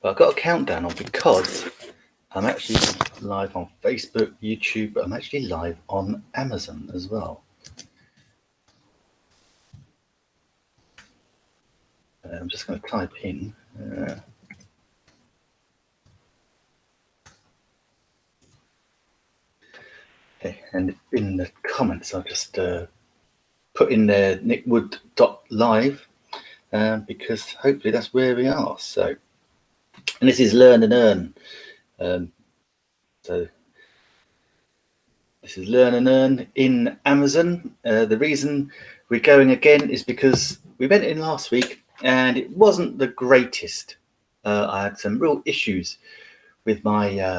But I've got a countdown on because I'm actually live on Facebook, YouTube, but I'm actually live on Amazon as well. I'm just going to type in. Okay, and in the comments, I'll just put in there nickwood.live because hopefully that's where we are. So, and this is Learn and Earn. So this is Learn and Earn in Amazon. The reason we're going again is because we went in last week and it wasn't the greatest. I had some real issues with my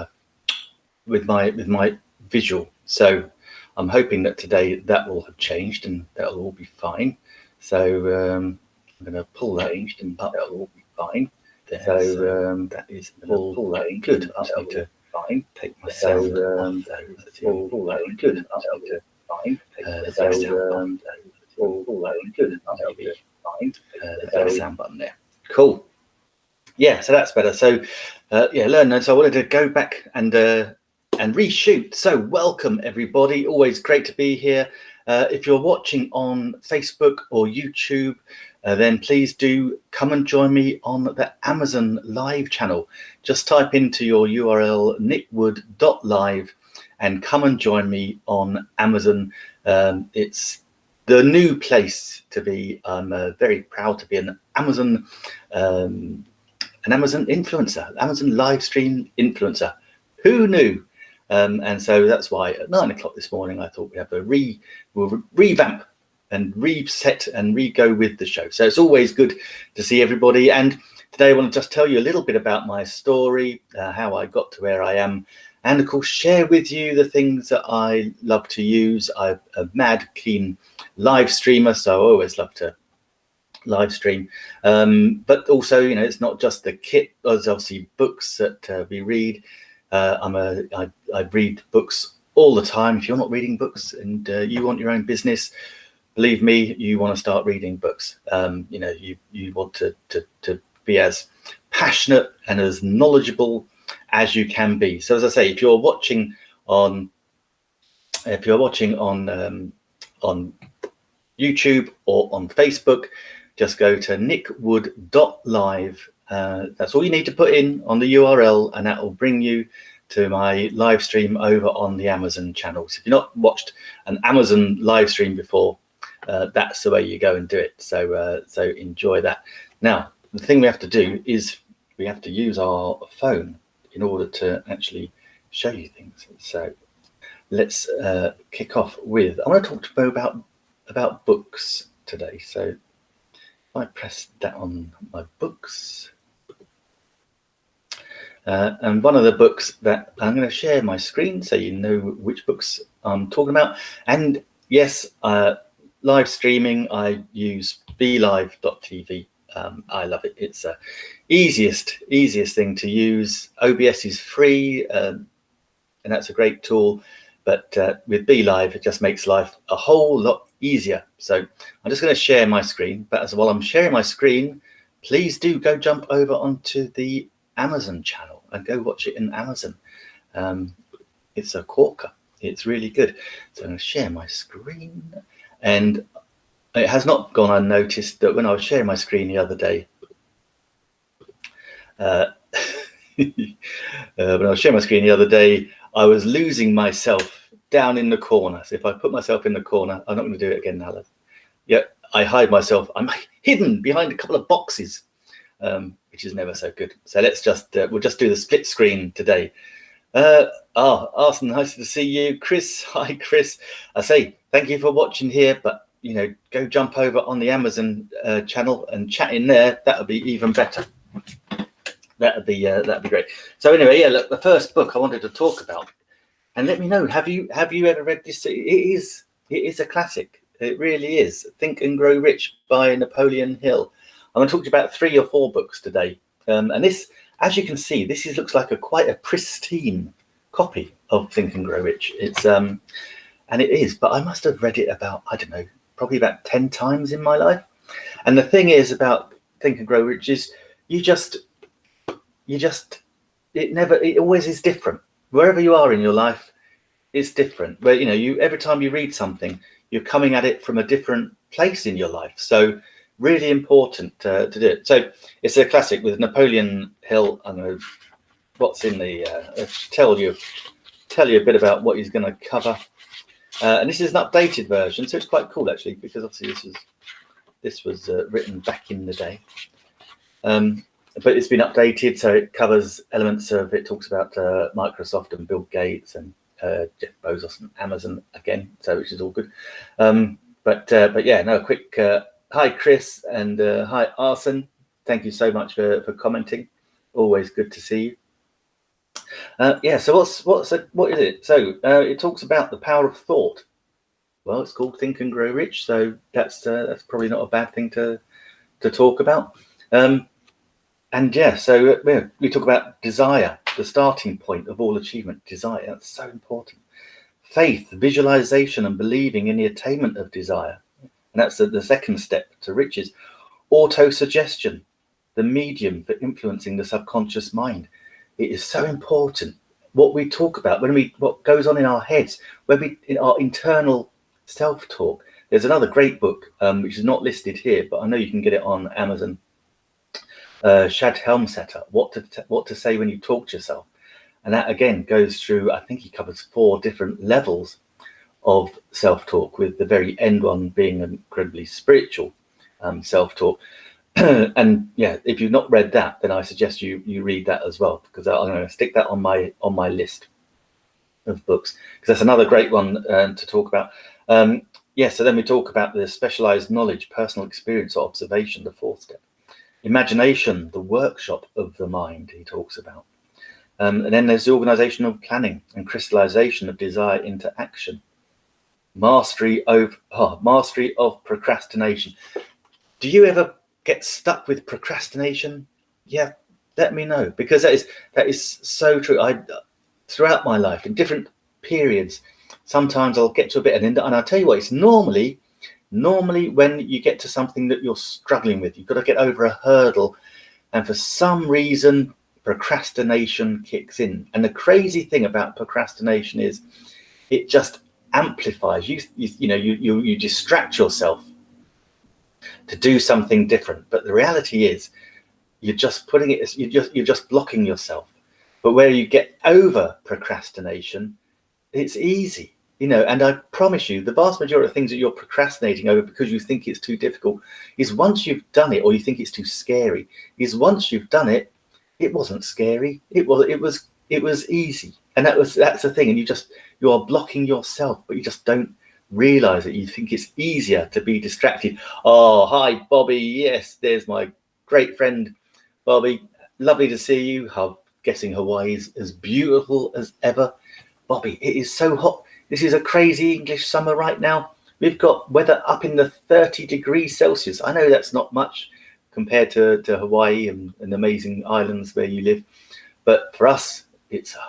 visual. So I'm hoping that today that will have changed and that'll all be fine. So I'm going to pull that and that'll all be fine. There. So that is all good. I just need to take my sound off those. All that good. I just need to find the sound all that good. Maybe the sound button there. Cool. Yeah, so that's better. So yeah, learn. So I wanted to go back and reshoot. So welcome everybody. Always great to be here. If you're watching on Facebook or YouTube, then please do come and join me on the Amazon live channel. Just type into your URL nickwood.live and come and join me on Amazon. It's the new place to be. I'm very proud to be an Amazon influencer, Amazon live stream influencer. Who knew? And so that's why at 9 o'clock this morning, I thought we'll revamp and reset and re-go with the show. So it's always good to see everybody. And today I want to just tell you a little bit about my story, how I got to where I am, and of course share with you the things that I love to use. I'm a mad keen live streamer, so I always love to live stream, but also, you know, it's not just the kit. There's obviously books that we read. I read books all the time. If you're not reading books and you want your own business, believe me, you want to start reading books. You know, you want to be as passionate and as knowledgeable as you can be. So as I say, if you're watching on YouTube or on Facebook, just go to nickwood.live. That's all you need to put in on the URL, and that will bring you to my live stream over on the Amazon channel. So if you've not watched an Amazon live stream before, that's the way you go and do it. So enjoy that. Now, the thing we have to do is we have to use our phone in order to actually show you things. So let's kick off with, I want to talk to you about books today. So if I press that on my books, and one of the books that I'm going to share my screen so you know which books I'm talking about. And yes, live streaming, I use BeLive.tv. I love it. It's the easiest thing to use. OBS is free, and that's a great tool. But with BeLive, it just makes life a whole lot easier. So I'm just going to share my screen. But while I'm sharing my screen, please do go jump over onto the Amazon channel and go watch it in Amazon. It's a corker. It's really good. So I'm going to share my screen. And it has not gone unnoticed that when I was sharing my screen the other day, when I was sharing my screen the other day, I was losing myself down in the corner. So if I put myself in the corner, I'm not going to do it again, Alan. Yeah, I hide myself. I'm hidden behind a couple of boxes, which is never so good. So let's just, we'll just do the split screen today. Arson, nice to see you. Chris, hi, Chris. I say thank you for watching here, but you know, go jump over on the Amazon channel and chat in there. That'll be even better. That'd be great. So anyway, yeah, look, the first book I wanted to talk about, and let me know, have you ever read this? It is a classic. It really is. Think and Grow Rich by Napoleon Hill. I'm going to talk to you about 3 or 4 books today, and this, as you can see, this looks like quite a pristine copy of Think and Grow Rich. It's and it is, but I must have read it about, I don't know, probably about 10 times in my life. And the thing is about Think and Grow Rich is you it always is different. Wherever you are in your life, it's different. But every time you read something, you're coming at it from a different place in your life. So really important to do it. So it's a classic with Napoleon Hill. I know what's in the tell you a bit about what he's going to cover. And this is an updated version, so it's quite cool actually, because obviously this was written back in the day. But it's been updated, so it covers elements of it. Talks about Microsoft and Bill Gates and Jeff Bezos and Amazon again, so which is all good. But yeah, no, quick hi Chris and hi Arson. Thank you so much for commenting. Always good to see you. Yeah, so what is it? So it talks about the power of thought. Well, it's called Think and Grow Rich, so that's probably not a bad thing to talk about. And yeah, so we talk about desire, the starting point of all achievement. Desire, that's so important. Faith, visualization, and believing in the attainment of desire, and that's the second step to riches. Auto-suggestion, the medium for influencing the subconscious mind. It is so important what we talk about what goes on in our heads, in our internal self-talk. There's another great book which is not listed here, but I know you can get it on Amazon. Shad Helmsetter, what to say when you talk to yourself, and that again goes through. I think he covers 4 different levels of self-talk, with the very end one being an incredibly spiritual self-talk. And yeah, if you've not read that, then I suggest you read that as well, because I'm going to stick that on my list of books, because that's another great one to talk about. Yeah, so then we talk about the specialized knowledge, personal experience or observation, the 4th step. Imagination, the workshop of the mind, he talks about. And then there's the organizational planning and crystallization of desire into action. Mastery of procrastination. Do you ever get stuck with procrastination? Yeah, let me know, because that is so true. Throughout my life, in different periods, sometimes I'll get to a bit, and I'll tell you what, it's normally when you get to something that you're struggling with, you've got to get over a hurdle, and for some reason procrastination kicks in. And the crazy thing about procrastination is it just amplifies. You distract yourself to do something different, but the reality is you're just you're just blocking yourself. But where you get over procrastination, it's easy. And I promise you, the vast majority of things that you're procrastinating over because you think it's too difficult is, once you've done it, or you think it's too scary, is once you've done it, it wasn't scary. It was easy. And that's the thing. And you are blocking yourself, but you just don't realize it. You think it's easier to be distracted. Oh, hi, Bobby. Yes, there's my great friend, Bobby. Lovely to see you. I'm guessing Hawaii is as beautiful as ever. Bobby, it is so hot. This is a crazy English summer right now. We've got weather up in the 30 degrees Celsius. I know that's not much compared to Hawaii and amazing islands where you live, but for us, it's a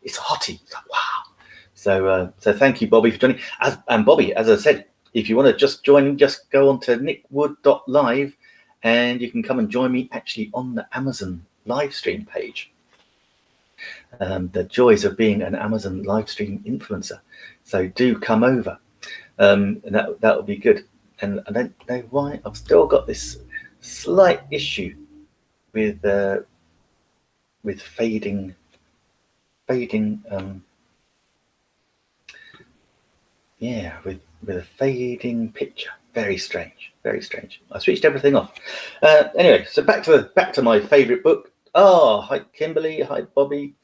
hottie. It's like, wow. So thank you, Bobby, for joining. And Bobby, as I said, if you want to just join, just go on to nickwood.live, and you can come and join me actually on the Amazon live stream page. The joys of being an Amazon live stream influencer. So do come over, and that will be good. And I don't know why I've still got this slight issue with fading. With a fading picture. Very strange. I switched everything off. Anyway, so back to my favorite book. Oh, hi Kimberly. Hi Bobby.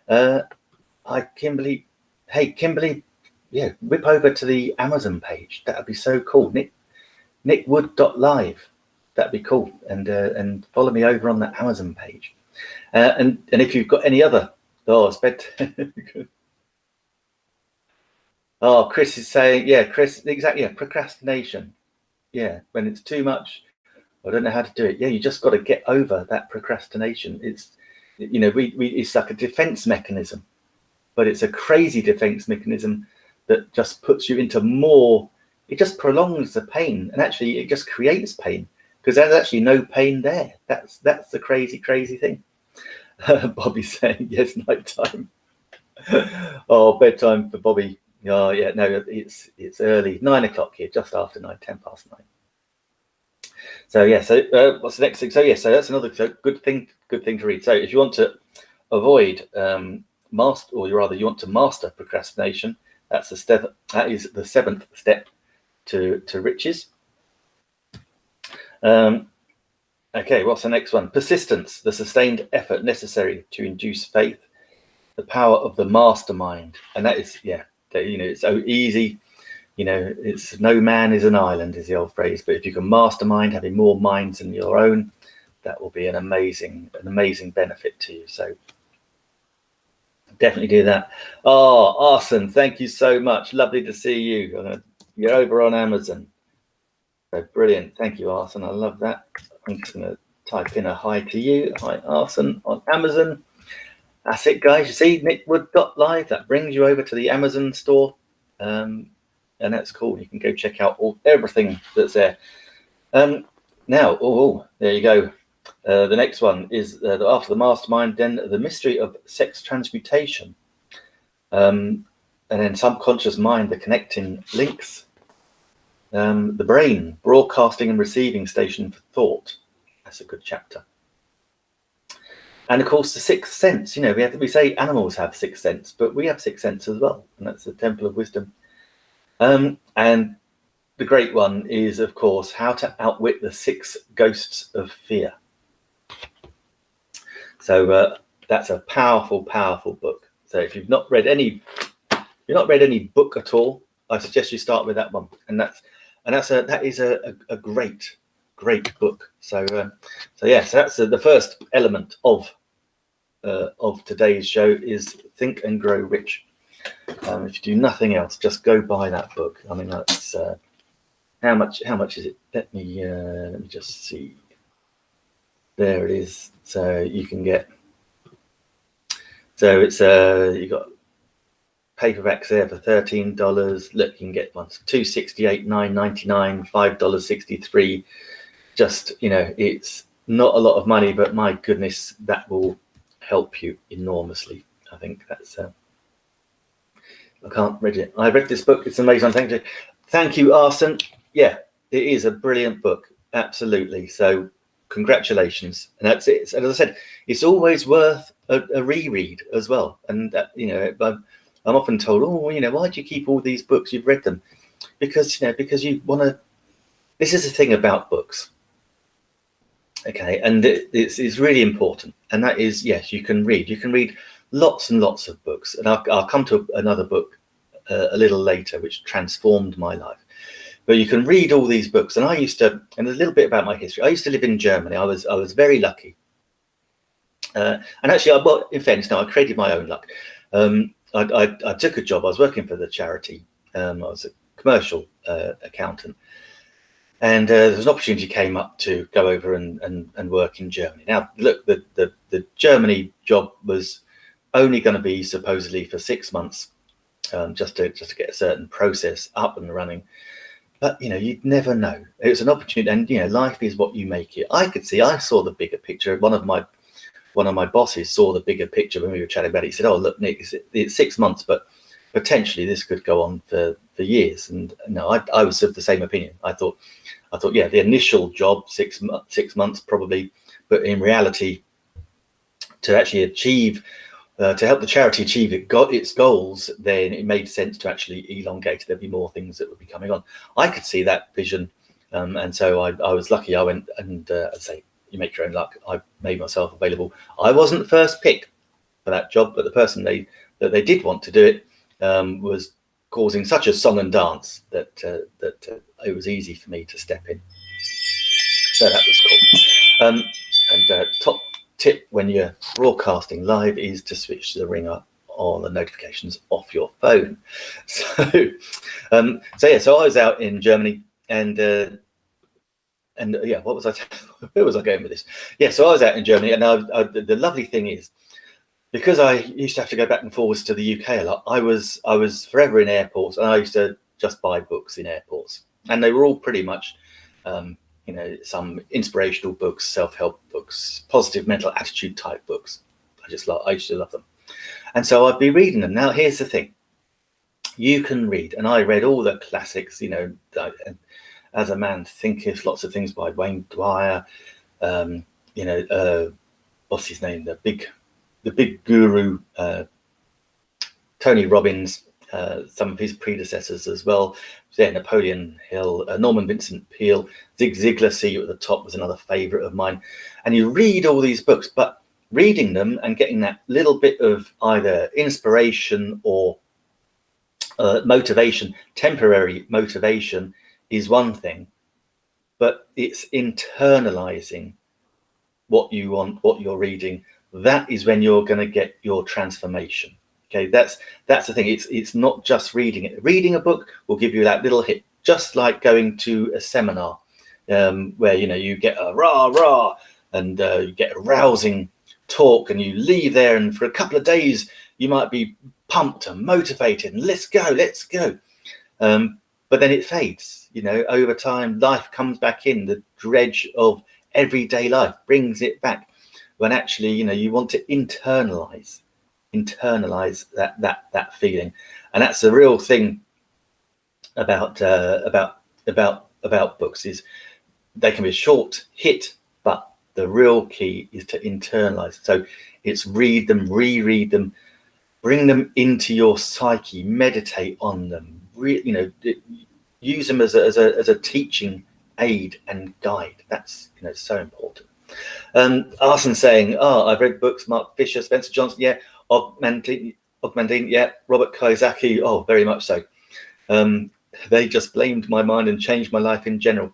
Hi Kimberly. Hey Kimberly. Yeah, whip over to the Amazon page. That'd be so cool. nickwood.live. That'd be cool. And follow me over on the Amazon page. And if you've got any other, it's bed. Oh, Chris is saying, yeah, Chris, exactly, yeah, procrastination. Yeah, when it's too much, I don't know how to do it. Yeah, you just got to get over that procrastination. It's, it's like a defense mechanism, but it's a crazy defense mechanism that just puts you into more. It just prolongs the pain, and actually, it just creates pain because there's actually no pain there. That's the crazy thing. Bobby's saying yes, night time. Oh, bedtime for Bobby. Oh, yeah, no, it's early, 9 o'clock here, just after 9, 10 past 9. So yeah, so what's the next thing? So yeah, so that's another good thing to read. So if you want to avoid master, or rather you want to master procrastination, that's the step. That is the 7th step to riches. Okay, what's the next one? Persistence, the sustained effort necessary to induce faith, the power of the mastermind. And that is, yeah, that, you know, it's so easy. You know, it's no man is an island, is the old phrase. But if you can mastermind, having more minds than your own, that will be an amazing benefit to you. So definitely do that. Oh, Arson, thank you so much. Lovely to see you. You're over on Amazon. So brilliant. Thank you, Arson. I love that. I'm just going to type in a hi to you. Hi, Arson, on Amazon. That's it, guys. You see, nickwood.live. That brings you over to the Amazon store. And that's cool. You can go check out everything that's there. Now, there you go. The next one is after the mastermind, then the mystery of sex transmutation. And then subconscious mind, the connecting links. The brain, broadcasting and receiving station for thought. That's a good chapter. And of course, the sixth sense. You know, we say animals have sixth sense, but we have sixth sense as well, and that's the Temple of Wisdom. And the great one is, of course, how to outwit the 6 ghosts of fear. So that's a powerful, powerful book. So if you've not read any book at all, I suggest you start with that one. And that is a great book. So yeah, so that's the first element of today's show is Think and Grow Rich. If you do nothing else, just go buy that book. I mean, that's how much is it? Let me just see. There it is. So you can get. So it's you got paperbacks there for $13. Look, you can get ones $2.68, $9.99, $5.63. Just, you know, it's not a lot of money, but my goodness, that will help you enormously. I think that's. I can't read it. I read this book. It's amazing. Thank you, Arson. Yeah, it is a brilliant book. Absolutely. So congratulations. And that's it. And as I said, it's always worth a reread as well. And you know, I'm often told, oh, you know, why do you keep all these books? You've read them because you want to. This is the thing about books. Okay, and it's really important. And that is, yes, you can read. You can read lots and lots of books, and I'll come to another book a little later, which transformed my life. But you can read all these books, and and a little bit about my history. I used to live in Germany. I was very lucky, and actually, in fairness, I created my own luck. I took a job. I was working for the charity. I was a commercial accountant, and there was an opportunity came up to go over and work in Germany. Now, look, the Germany job was only going to be supposedly for 6 months, just to get a certain process up and running. But you know, you'd never know. It was an opportunity, and you know, life is what you make it. I saw the bigger picture. One of my bosses saw the bigger picture when we were chatting about it. He said, "Oh, look, Nick, it's 6 months, but potentially this could go on for years." And no, I was of the same opinion. I thought, yeah, the initial job 6 months probably, but in reality, to actually achieve. To help the charity achieve its goals, then it made sense to actually elongate. There'd be more things that would be coming on. I could see that vision, and so I was lucky. I went and I say, you make your own luck. I made myself available. I wasn't the first pick for that job, but the person that they did want to do it was causing such a song and dance that it was easy for me to step in. So that was cool. And top tip when you're broadcasting live is to switch the ringer or the notifications off your phone. So I was out in Germany, and yeah, what was I? Where was I going with this? Yeah, so I was out in Germany, and the lovely thing is, because I used to have to go back and forwards to the UK a lot, I was forever in airports, and I used to just buy books in airports, and they were all pretty much. You know, some inspirational books, self-help books, positive mental attitude type books. I used to love them. And so I'd be reading them. Now, here's the thing. You can read, and I read all the classics, As a Man Thinketh, lots of things by Wayne Dwyer, what's his name? The big guru, Tony Robbins, some of his predecessors as well. Napoleon Hill, Norman Vincent Peale, Zig Ziglar, See You at the Top was another favorite of mine. And you read all these books, but reading them and getting that little bit of either inspiration or motivation, temporary motivation, is one thing, but it's internalizing what you want, what you're reading. That is when you're going to get your transformation. Okay, that's the thing. It's not just reading it. Reading a book will give you that little hit, just like going to a seminar where you get a rah and you get a rousing talk, and you leave there, and for a couple of days you might be pumped and motivated, and let's go. But then it fades. Over time, life comes back in. The dredge of everyday life brings it back. When actually, you want to internalize that feeling, and that's the real thing about books, is they can be a short hit, but the real key is to internalize. So it's read them, reread them, bring them into your psyche, meditate on them, use them as a teaching aid and guide. That's so important. Arson saying, I've read books, Mark Fisher, Spencer Johnson, yeah, Ogmandine, yeah, Robert Kiyosaki, very much so. They just blamed my mind and changed my life in general.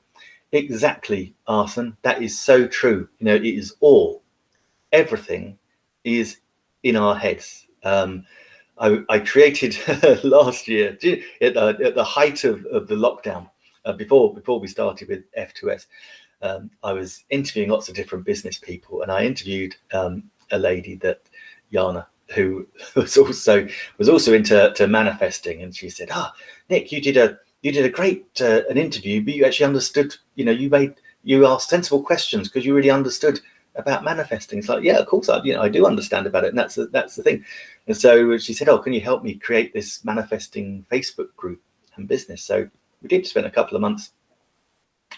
Exactly, Arson. That is so true. It is everything is in our heads. I created last year at the height of the lockdown, before we started with F2S. I was interviewing lots of different business people, and I interviewed a lady, that Yana, who was also into manifesting, and she said, Nick, you did a great an interview, but you actually understood, you asked sensible questions because you really understood about manifesting. It's like, yeah, of course I do understand about it, and that's the thing. And so she said, can you help me create this manifesting Facebook group and business? So we did spend a couple of months,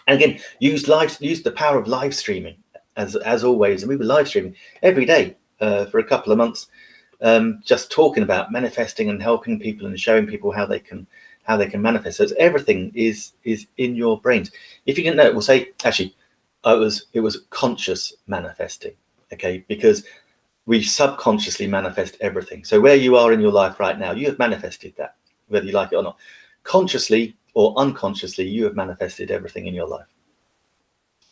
and again used the power of live streaming as always, and we were live streaming every day for a couple of months, just talking about manifesting and helping people and showing people how they can manifest. So everything is in your brains. If you didn't know, we'll say actually it was conscious manifesting, okay, because we subconsciously manifest everything. So where you are in your life right now, you have manifested that, whether you like it or not. Consciously or unconsciously, you have manifested everything in your life.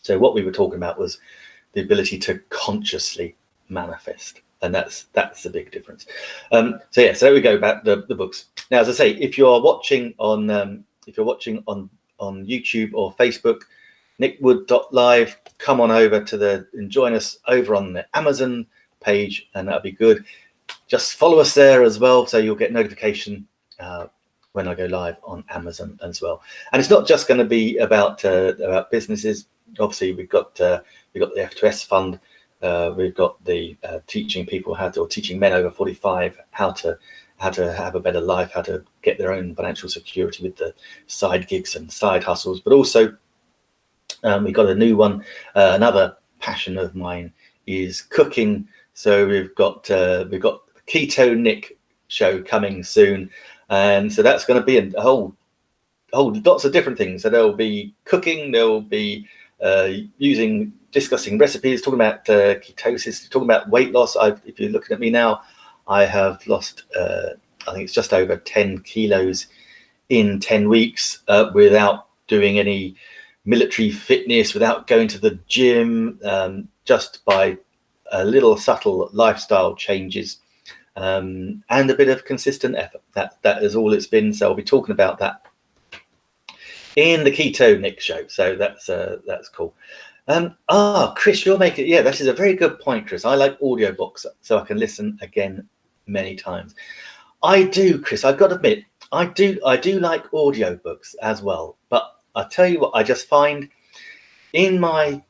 So what we were talking about was the ability to consciously manifest, and that's the big difference. So there we go, about the books. Now, as I say, if you're watching on YouTube or Facebook, nickwood.live, come on over and join us over on the Amazon page, and that'll be good. Just follow us there as well, so you'll get notification when I go live on Amazon as well. And it's not just going to be about businesses. Obviously, we've got the F2S fund. We've got the teaching people teaching men over 45 how to have a better life, how to get their own financial security with the side gigs and side hustles. But also, we've got a new one. Another passion of mine is cooking. So we've got the Keto Nick show coming soon, and so that's going to be a whole lots of different things. So there'll be cooking, there'll be discussing recipes, talking about ketosis, talking about weight loss. If you're looking at me now, I have lost I think it's just over 10 kilos in 10 weeks without doing any military fitness, without going to the gym, just by a little subtle lifestyle changes and a bit of consistent effort. That is all it's been. So I'll be talking about that in the Keto Nick show. So that's cool. Chris, you're making, yeah, that is a very good point, Chris. I like audiobooks so I can listen again many times. I do, Chris. I've got to admit, I do like audiobooks as well. But I tell you what, I just find in my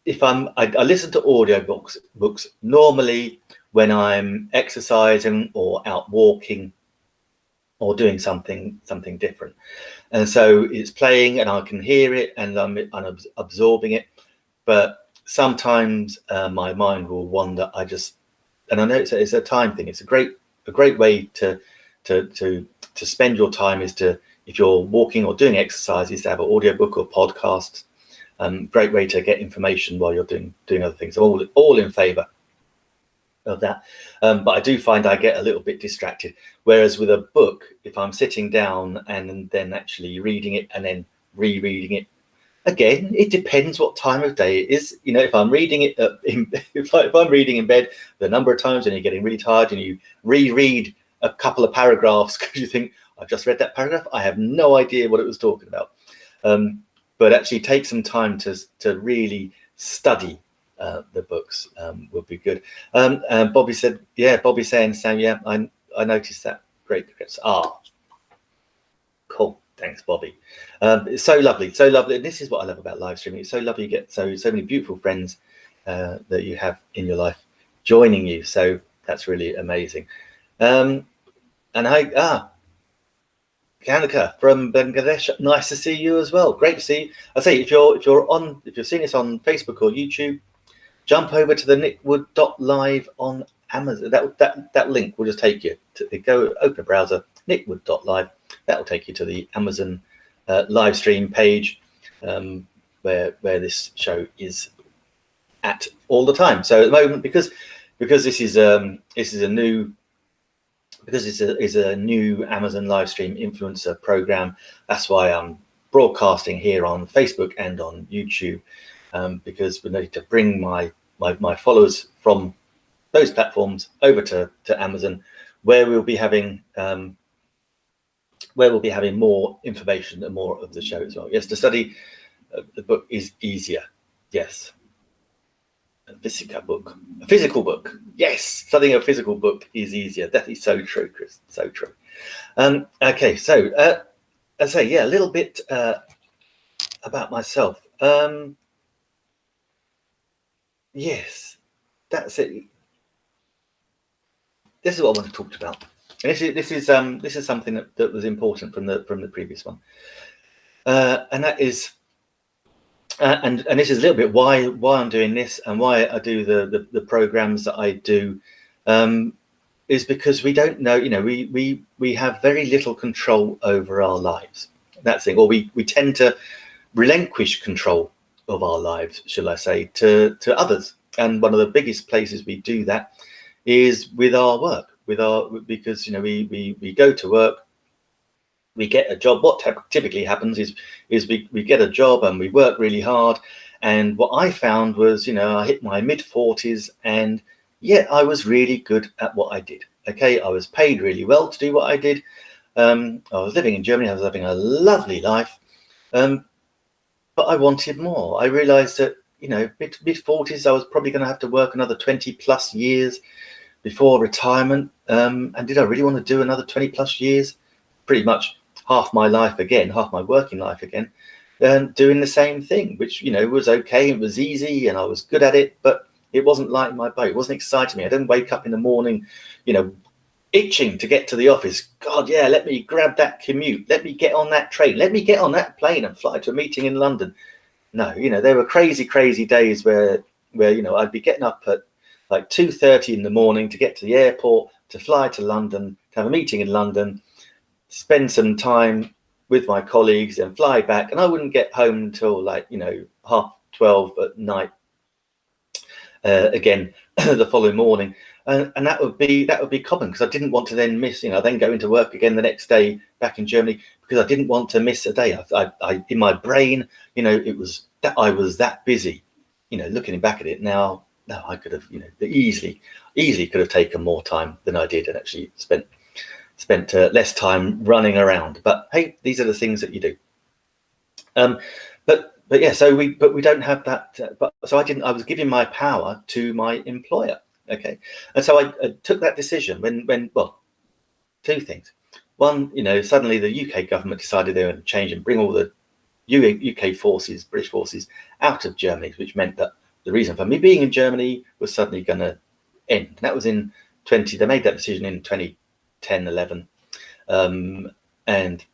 I listen to audiobooks normally when I'm exercising or out walking or doing something different, and so it's playing and I can hear it and I'm absorbing it. But sometimes my mind will wander. And I know it's a time thing. It's a great way to spend your time is to, if you're walking or doing exercise, is to have an audiobook or podcast. Great way to get information while you're doing other things. All in favour of that. But I do find I get a little bit distracted. Whereas with a book, if I'm sitting down and then actually reading it and then rereading it, again, it depends what time of day it is. You know, if I'm reading it if I'm reading in bed, the number of times and you're getting really tired and you reread a couple of paragraphs because you think, I've just read that paragraph, I have no idea what it was talking about. But actually take some time to really study the books would be good. Bobby said, Bobby's saying, Sam, yeah, I noticed that. Great. Cool. Thanks, Bobby. It's so lovely. And this is what I love about live streaming. It's so lovely. You get so many beautiful friends that you have in your life joining you. So that's really amazing. And Kanika from Bangladesh, nice to see you as well. Great to see you. I say, if you're seeing this on Facebook or YouTube, jump over to the nickwood.live on Amazon. That link will just take you to go open a browser, nickwood.live. That will take you to the Amazon live stream page where this show is at all the time. So at the moment, because this is a new Amazon live stream influencer program, that's why I'm broadcasting here on Facebook and on YouTube, because we need to bring my followers from those platforms over to Amazon, where we'll be having more information and more of the show as well. Yes, to study the book is easier. Yes. A physical book. Yes, studying a physical book is easier. That is so true, Chris. So true. Okay, so I say, yeah, a little bit about myself. Yes, that's it. This is what I want to talk about. And this is something that was important from the previous one, and that is. And this is a little bit why I'm doing this and why I do the programs that I do, is because we don't know, we have very little control over our lives. That's the thing, or we tend to relinquish control of our lives, shall I say, to others. And one of the biggest places we do that is with our work, because we go to work. We get a job. What typically happens is we get a job and we work really hard. And what I found was, I hit my mid-40s and yet I was really good at what I did. Okay, I was paid really well to do what I did. I was living in Germany. I was having a lovely life, but I wanted more. I realised that, mid-40s, I was probably going to have to work another 20 plus years before retirement. And did I really want to do another 20 plus years? Pretty much half my working life again, doing the same thing, which, was okay. It was easy and I was good at it, but it wasn't like my boat. It wasn't exciting me. I didn't wake up in the morning, itching to get to the office. God, yeah, let me grab that commute. Let me get on that train. Let me get on that plane and fly to a meeting in London. No, there were crazy days where I'd be getting up at like 2:30 in the morning to get to the airport, to fly to London, to have a meeting in London, spend some time with my colleagues and fly back, and I wouldn't get home until 12:30 at night again the following morning, and that would be common, because I didn't want to then miss, then go into work again the next day back in Germany, because I didn't want to miss a day. I in my brain, it was that I was that busy. Looking back at it now, no, I could have easily could have taken more time than I did and actually spent less time running around. But hey, these are the things that you do. But yeah, so we don't have that. I was giving my power to my employer. Okay, and so I took that decision when two things. One, suddenly the UK government decided they were going to change and bring all the UK forces, British forces, out of Germany, which meant that the reason for me being in Germany was suddenly going to end. And that was in they made that decision in 2010, 11. And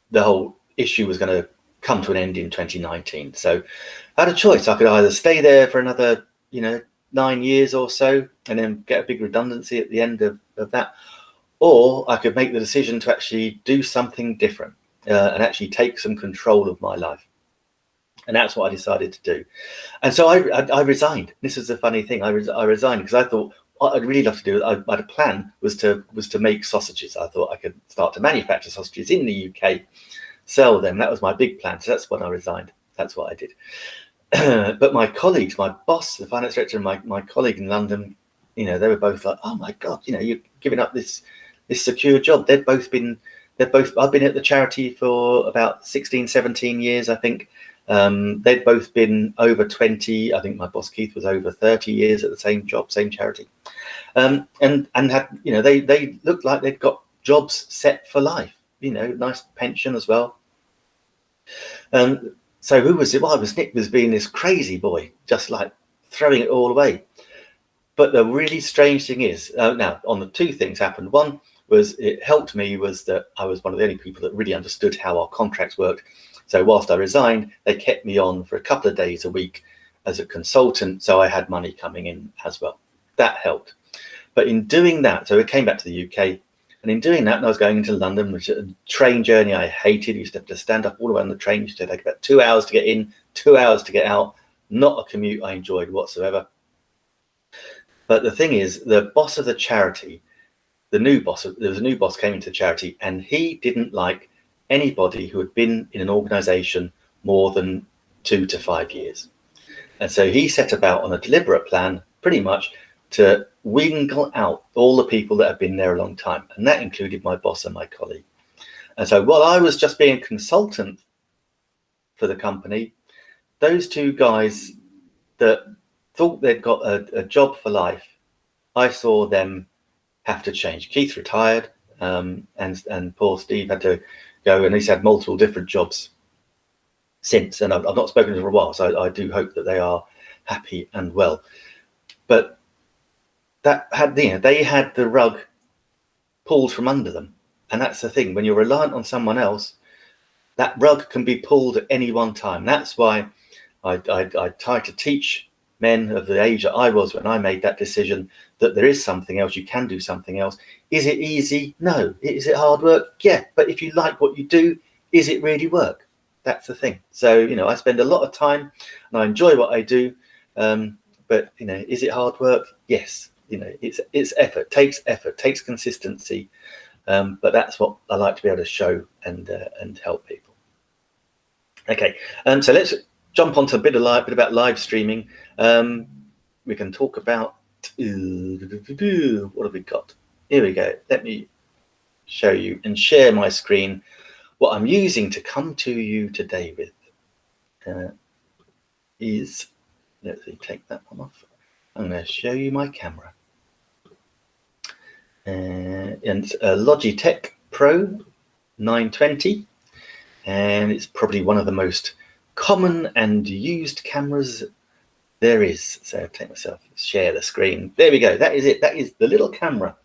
the whole issue was going to come to an end in 2019. So I had a choice. I could either stay there for another, 9 years or so and then get a big redundancy at the end of that, or I could make the decision to actually do something different and actually take some control of my life. And that's what I decided to do. And so I resigned. This is the funny thing. I resigned because I thought what I'd really love to do. I had a plan was to make sausages. I thought I could start to manufacture sausages in the UK, sell them. That was my big plan. So that's when I resigned. That's what I did. But my colleagues, my boss, the finance director, and my colleague in London, they were both like, "Oh my God, you're giving up this secure job." I've been at the charity for about 16, 17 years, I think. They'd both been over 20. I think my boss Keith was over 30 years at the same job, same charity, and had they looked like they'd got jobs set for life. Nice pension as well. So who was it? Well, Nick was being this crazy boy, just like throwing it all away. But the really strange thing is, now on the two things happened. One was it helped me was that I was one of the only people that really understood how our contracts worked. So whilst I resigned, they kept me on for a couple of days a week as a consultant. So I had money coming in as well. That helped. But in doing that, so I came back to the UK. And in doing that, and I was going into London, which a train journey I hated. You used to have to stand up all the way on the train. It used to take about 2 hours to get in, 2 hours to get out. Not a commute I enjoyed whatsoever. But the thing is, the boss of the charity, there was a new boss came into the charity, and he didn't like anybody who had been in an organization more than 2 to 5 years. And so he set about on a deliberate plan, pretty much, to wingle out all the people that have been there a long time. And that included my boss and my colleague. And so while I was just being a consultant for the company, those two guys that thought they'd got a job for life, I saw them have to change. Keith retired, and poor Steve had to go, and he's had multiple different jobs since. And I've not spoken to them for a while, so I do hope that they are happy and well. But that had they had the rug pulled from under them, and that's the thing. When you're reliant on someone else, that rug can be pulled at any one time. That's why I try to teach men of the age that I was when I made that decision that there is something else. You can do something else. Is it easy? No. Is it hard work? Yeah. But if you like what you do, is it really work? That's the thing. So I spend a lot of time and I enjoy what I do. But is it hard work? Yes. It's effort, takes consistency, but that's what I like to be able to show and help people. Okay, so let's jump onto a bit about live streaming. We can talk about what have we got? Here we go. Let me show you and share my screen. What I'm using to come to you today with is, let's see, take that one off. I'm going to show you my camera. And a Logitech Pro 920, and it's probably one of the most common and used cameras there is. So I'll take myself, share the screen. There we go. That is it. That is the little camera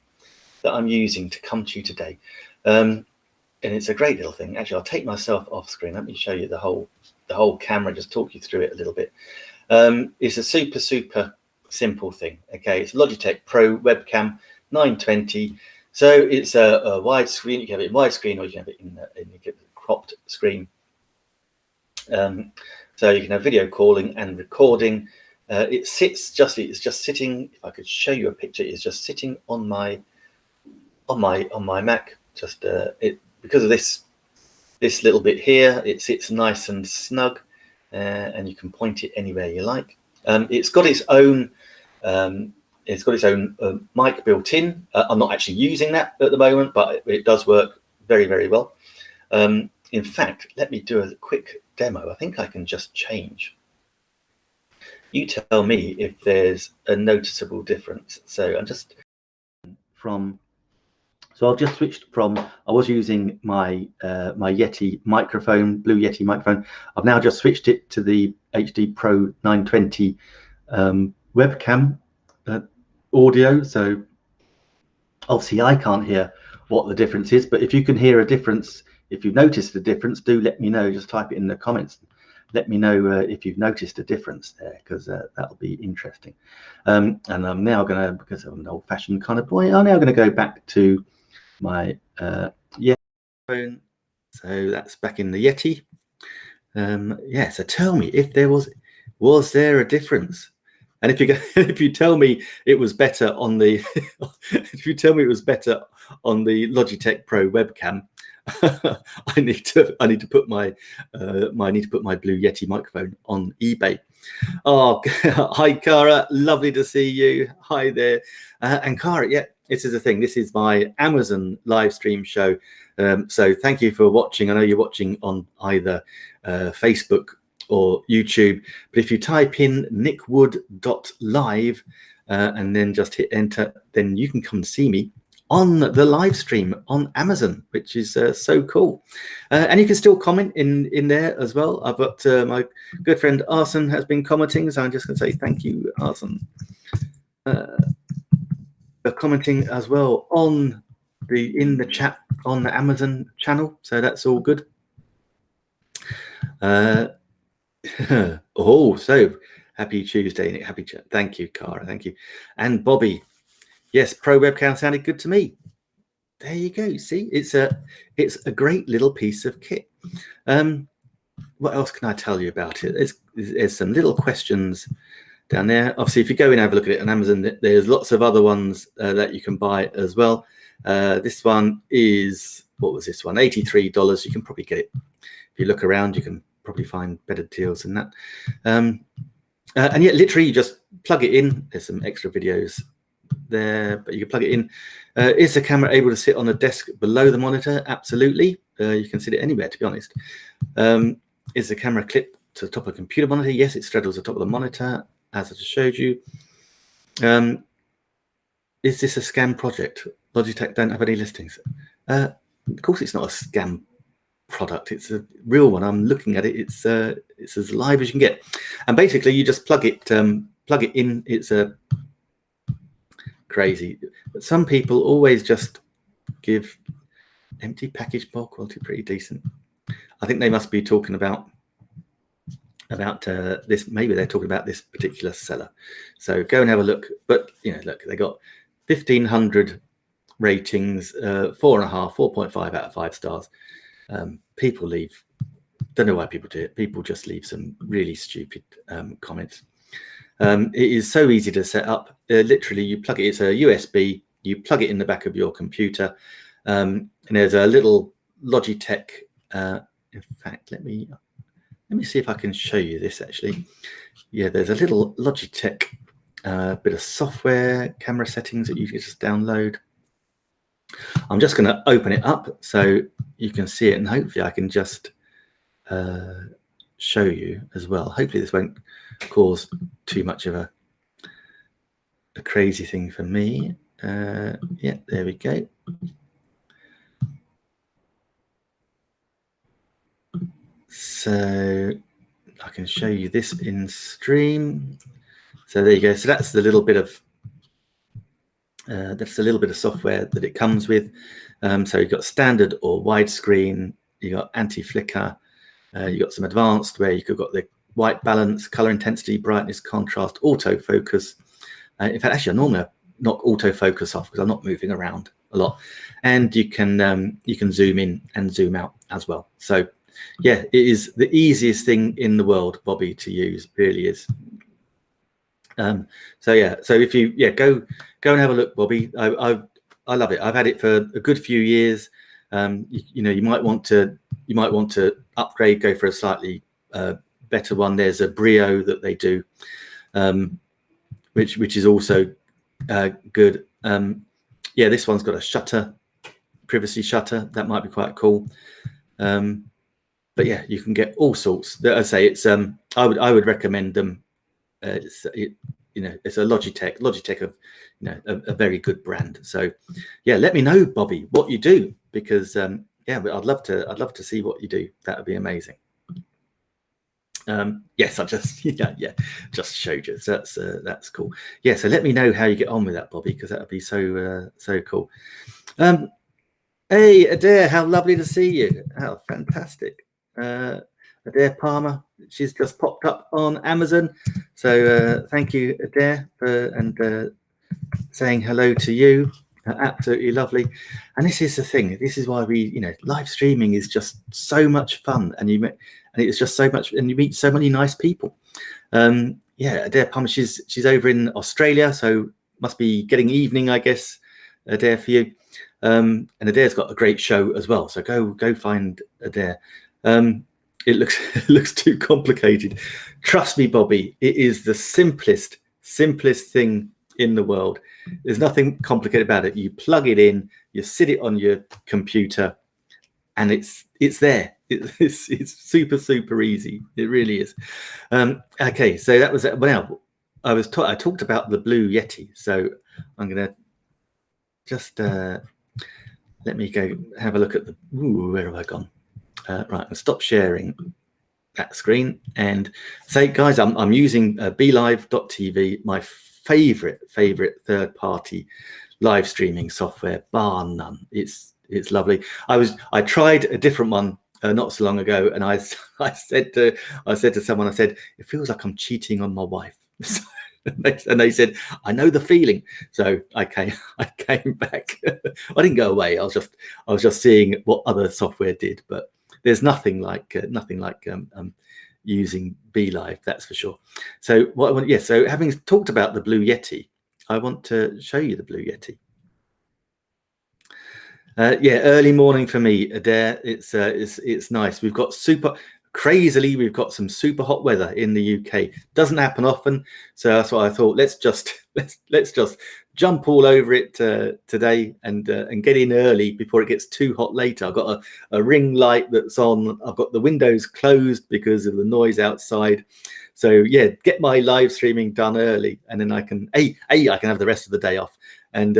that I'm using to come to you today. And it's a great little thing. Actually, I'll take myself off screen. Let me show you the whole camera, just talk you through it a little bit. It's a super simple thing. Okay, it's a Logitech Pro webcam 920. So it's a wide screen. You can have it in widescreen, or you can have it in a cropped screen. So you can have video calling and recording. It's just sitting. If I could show you a picture, it's just sitting on my Mac. Just because of this little bit here, it sits nice and snug, and you can point it anywhere you like. It's got its own mic built in. I'm not actually using that at the moment, but it does work very well. In fact, let me do a quick demo. I think I can just change. You tell me if there's a noticeable difference. So I've just switched from, I was using my my Yeti microphone, Blue Yeti microphone. I've now just switched it to the HD Pro 920 webcam audio. So obviously I can't hear what the difference is, but if you can hear a difference, if you've noticed a difference, do let me know. Just type it in the comments. Let me know if you've noticed a difference there, because that'll be interesting. And I'm now going to, because I'm an old-fashioned kind of boy, I'm now going to go back to my phone. So that's back in the Yeti. Yeah, so tell me if there was there a difference? And if you if you tell me it was better on the if you tell me it was better on the Logitech Pro webcam, I need to put my my Blue Yeti microphone on eBay. Oh, hi Cara, lovely to see you. Hi there. And Cara, yeah, this is the thing. This is my Amazon live stream show. So thank you for watching. I know you're watching on either Facebook or YouTube, but if you type in nickwood.live and then just hit enter, then you can come and see me on the live stream on Amazon, which is so cool. And you can still comment in there as well. I've got my good friend Arson has been commenting, so I'm just going to say thank you, Arson, for commenting as well on in the chat on the Amazon channel. So that's all good. Oh, so happy Tuesday, Nick. Happy chat. Thank you, Cara. Thank you. And Bobby, yes, Pro Webcam sounded good to me. There you go. See, it's a great little piece of kit. What else can I tell you about it? There's some little questions down there. Obviously, if you go and have a look at it on Amazon, there's lots of other ones that you can buy as well. This one is, what was this one? $83. You can probably get it. If you look around, you can probably find better deals than that. And yet, literally, you just plug it in. There's some extra videos there, but you can plug it in. Is the camera able to sit on a desk below the monitor? Absolutely. You can sit it anywhere, to be honest. Is the camera clipped to the top of the computer monitor? Yes, it straddles the top of the monitor, as I just showed you. Is this a scam project? Logitech don't have any listings. Of course, it's not a scam product. It's a real one. I'm looking at it. It's as live as you can get. And basically, you just plug it in. It's a crazy. But some people always just give empty package bulk quality pretty decent. I think they must be talking about this. Maybe they're talking about this particular seller. So go and have a look. But look, they got 1,500 ratings, 4.5, 4.5 out of 5 stars. People leave. Don't know why people do it. People just leave some really stupid comments. It is so easy to set up. Literally, you plug it. It's a USB. You plug it in the back of your computer, and there's a little Logitech. In fact, let me see if I can show you this. Actually, yeah, there's a little Logitech bit of software, camera settings that you can just download. I'm just going to open it up so you can see it, and hopefully I can just show you as well. Hopefully this won't cause too much of a crazy thing for me. Yeah, there we go. So I can show you this in stream. So there you go. So that's the little bit of software that it comes with. So you've got standard or widescreen. You got anti-flicker. You got some advanced where you could got the white balance, color intensity, brightness, contrast, autofocus. In fact, actually, I normally knock autofocus off because I'm not moving around a lot. And you can zoom in and zoom out as well. So yeah, it is the easiest thing in the world, Bobby, to use. It really is. So yeah, so if you go and have a look, Bobby. I love it. I've had it for a good few years. You might want to upgrade, go for a slightly better one. There's a Brio that they do, which is also good. Yeah, this one's got a shutter, privacy shutter. That might be quite cool. But yeah, you can get all sorts. I say it's I would recommend them. It's a Logitech of a very good brand. So yeah, let me know, Bobby, what you do, because yeah, I'd love to see what you do. That would be amazing. Yes, I just just showed you. So that's cool. Yeah, so let me know how you get on with that, Bobby, because that would be so cool. Hey, Adair, how lovely to see you. How fantastic. Adair Palmer, she's just popped up on Amazon. So thank you, Adair, and saying hello to you. Absolutely lovely. And this is the thing. This is why live streaming is just so much fun, and it's just so much, and you meet so many nice people. Adair Palmer, she's over in Australia, so must be getting evening, I guess, Adair, for you. And Adair's got a great show as well, so go find Adair. It looks too complicated. Trust me, Bobby, it is the simplest thing in the world. There's nothing complicated about it. You plug it in, you sit it on your computer, and it's there. It's super easy. It really is. Okay, so that was well. I talked about the Blue Yeti, so I'm gonna just let me go have a look at where have I gone? Right, I'll stop sharing that screen and say, guys, I'm using BeLive.tv, my favorite third-party live streaming software, bar none. It's lovely. I tried a different one not so long ago, and I said to someone, I said, it feels like I'm cheating on my wife. And they said, I know the feeling. So I came back. I didn't go away. I was just seeing what other software did, but there's nothing like using BeLive, that's for sure. So so having talked about the Blue Yeti, I want to show you the Blue Yeti. Early morning for me, Adair. It's nice. We've got we've got some super hot weather in the UK. Doesn't happen often, so that's why I thought let's just jump all over it today and get in early before it gets too hot later. I've got a ring light that's on. I've got the windows closed because of the noise outside. So yeah, get my live streaming done early, and then I can I can have the rest of the day off, and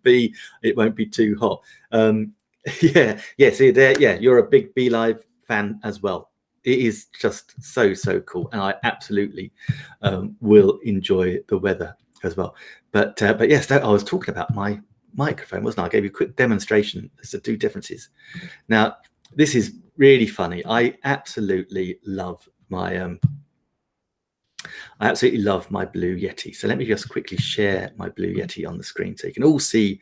B, it won't be too hot. So there, you're a big BeLive fan as well. It is just so cool, and I absolutely will enjoy the weather as well. But yes, I was talking about my microphone, wasn't I? I gave you a quick demonstration as to two differences. Now, this is really funny. I absolutely love my Blue Yeti. So let me just quickly share my Blue Yeti on the screen so you can all see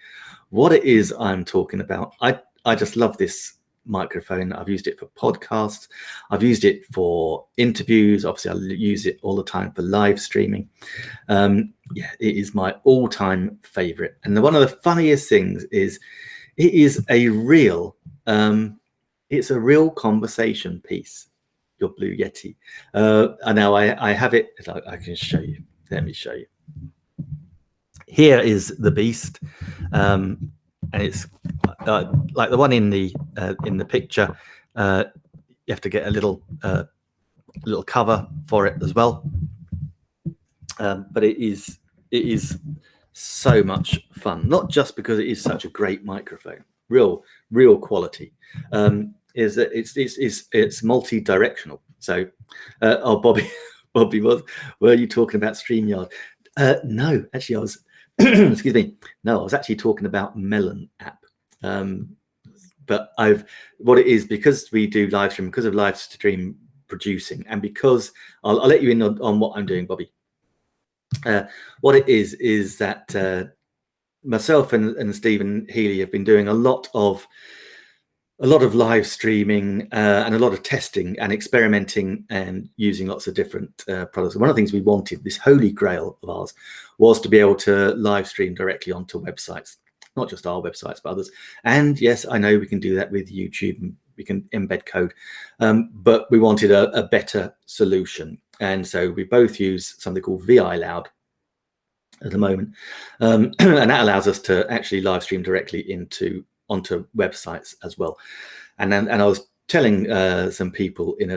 what it is I'm talking about. I just love this microphone. I've used it for podcasts. I've used it for interviews. Obviously, I use it all the time for live streaming. It is my all-time favorite. And one of the funniest things is it is a real conversation piece, your Blue Yeti. And now I have it. I can show you. Let me show you. Here is the beast. And it's like the one in the picture. You have to get a little cover for it as well. But it is so much fun. Not just because it is such a great microphone, real quality. Is that it's multi-directional. So, Bobby, were you talking about StreamYard? No, actually, I was. Excuse me. No, I was actually talking about Melon app. But what it is, because we do live stream, because of live stream producing, and because I'll let you in on what I'm doing, Bobby. What it is that myself and Stephen Healy have been doing a lot of live streaming and a lot of testing and experimenting and using lots of different products. And one of the things we wanted, this holy grail of ours, was to be able to live stream directly onto websites, not just our websites, but others. And yes, I know we can do that with YouTube, and we can embed code, but we wanted a better solution. And so we both use something called VI Loud at the moment. And that allows us to actually live stream directly onto websites as well. And I was telling some people in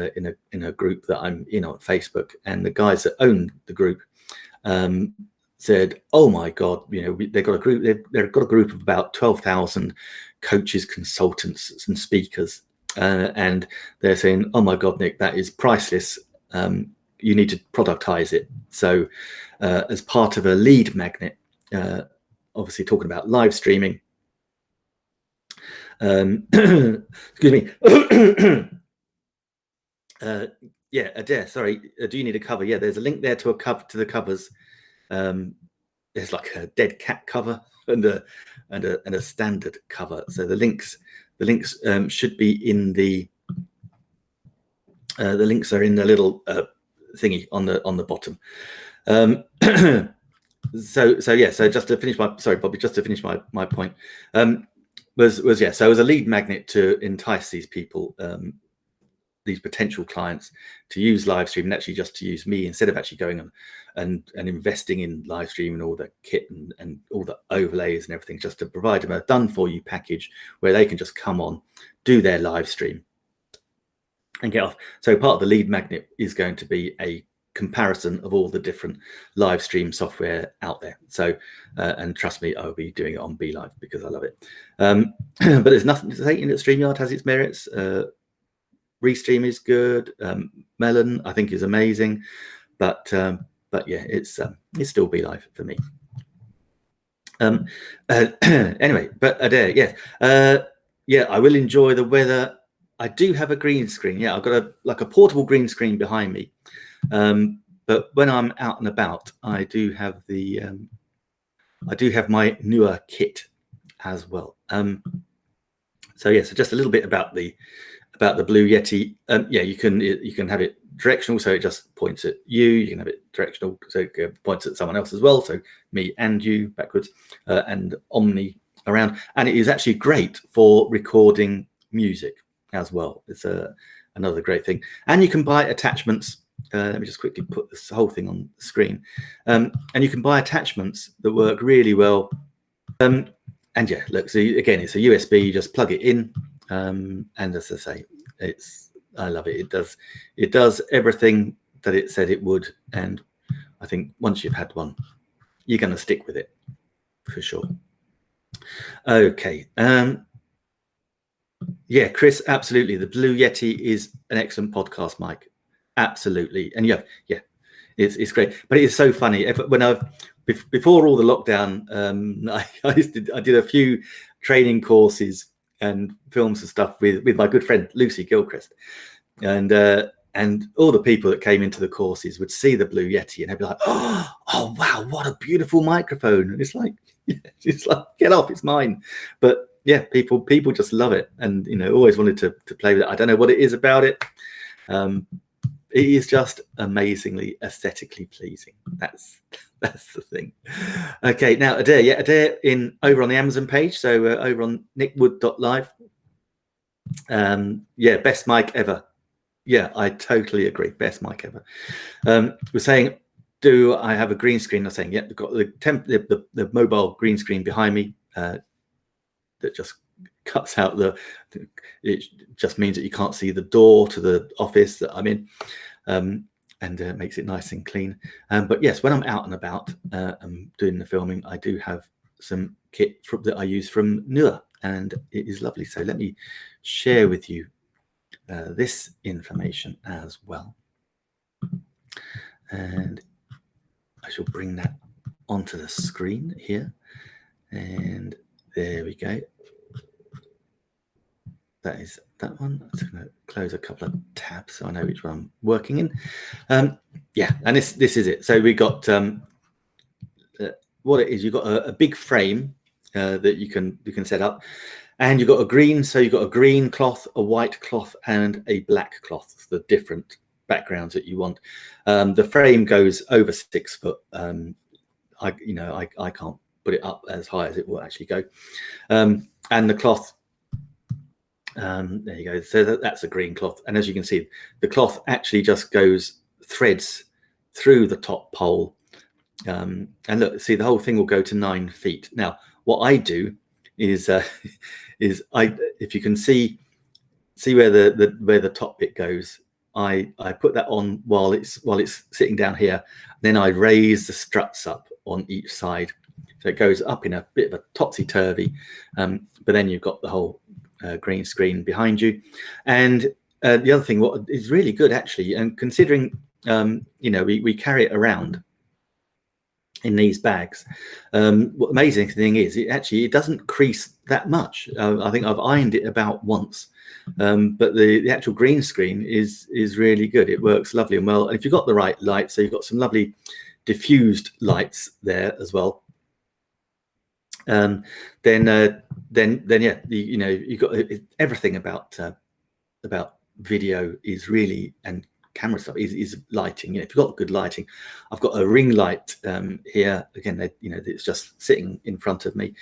a group that I'm in on Facebook, and the guys that own the group said, "Oh my God, they've got a group. They've got a group of about 12,000 coaches, consultants, and speakers, and they're saying, 'Oh my God, Nick, that is priceless. you need to productize it. So as part of a lead magnet, obviously talking about live streaming, excuse me. Yeah, Adair, sorry, do you need a cover? Yeah, there's a link there to a cover, to the covers. There's like a dead cat cover and a standard cover. So the links should be in the links are in the little thingy on the bottom. So yeah, so just to finish my, sorry Bobby, just to finish my point, was yeah, so as a lead magnet to entice these people, these potential clients, to use live stream, and actually just to use me instead of actually going and investing in live stream and all the kit and all the overlays and everything, just to provide them a done for you package where they can just come on, do their live stream and get off. So part of the lead magnet is going to be a comparison of all the different live stream software out there. So and trust me, I'll be doing it on BeLive because I love it. But there's nothing to say in it. StreamYard has its merits. Restream is good. Melon, I think, is amazing, but yeah, it's still BeLive for me. Anyway, but Adair, yeah, yeah, I will enjoy the weather. I do have a green screen. Yeah, I've got a portable green screen behind me. But when I'm out and about, I do have the my newer kit as well. So yeah, so just a little bit about the Blue Yeti. Yeah, you can have it directional, so it just points at you. You can have it directional, so it points at someone else as well, so me and you backwards, and omni around. And it is actually great for recording music as well. It's another great thing. And you can buy attachments. Let me just quickly put this whole thing on the screen. And you can buy attachments that work really well. And yeah, look, so again, it's a USB, you just plug it in. And as I say, I love it. It does everything that it said it would. And I think once you've had one, you're going to stick with it for sure. Okay. Yeah, Chris, absolutely. The Blue Yeti is an excellent podcast mic. Absolutely. And yeah, it's great. But it is so funny. Before all the lockdown, I did a few training courses and films and stuff with my good friend Lucy Gilchrist, and all the people that came into the courses would see the Blue Yeti and they'd be like, oh wow, what a beautiful microphone. And it's like get off, it's mine. But yeah, people just love it, and always wanted to play with it. I don't know what it is about it. It is just amazingly aesthetically pleasing. That's the thing. Okay, now Adair, Adair over on the Amazon page, so over on nickwood.live. Yeah, best mic ever. Yeah, I totally agree. Best mic ever. We're saying, do I have a green screen? I'm saying, yeah, we've got the mobile green screen behind me that just cuts out it just means that you can't see the door to the office that I'm in, and makes it nice and clean. But yes, when I'm out and about doing the filming, I do have some kit that I use from Newer, and it is lovely. So let me share with you this information as well, and I shall bring that onto the screen here, and there we go. That is that one. I'm just going to close a couple of tabs so I know which one I'm working in. Yeah, and this is it. So we got what it is. You've got a big frame that you can set up, and you've got a green. So you've got a green cloth, a white cloth, and a black cloth. It's the different backgrounds that you want. The frame goes over 6 foot. I can't put it up as high as it will actually go, and the cloth. There you go. So that's a green cloth, and as you can see, the cloth actually just threads through the top pole, and look, see, the whole thing will go to 9 feet. Now, what I do is if you can see where the top bit goes, I put that on while it's sitting down here. Then I raise the struts up on each side, so it goes up in a bit of a topsy-turvy. But then you've got the whole green screen behind you. And the other thing, what is really good actually, and considering we carry it around in these bags. What amazing thing is, it doesn't crease that much. I think I've ironed it about once, but the actual green screen is really good. It works lovely and well. And if you've got the right light, so you've got some lovely diffused lights there as well, then yeah, you've got everything about video is really, and camera stuff is lighting. If you've got good lighting, I've got a ring light here again. It's just sitting in front of me.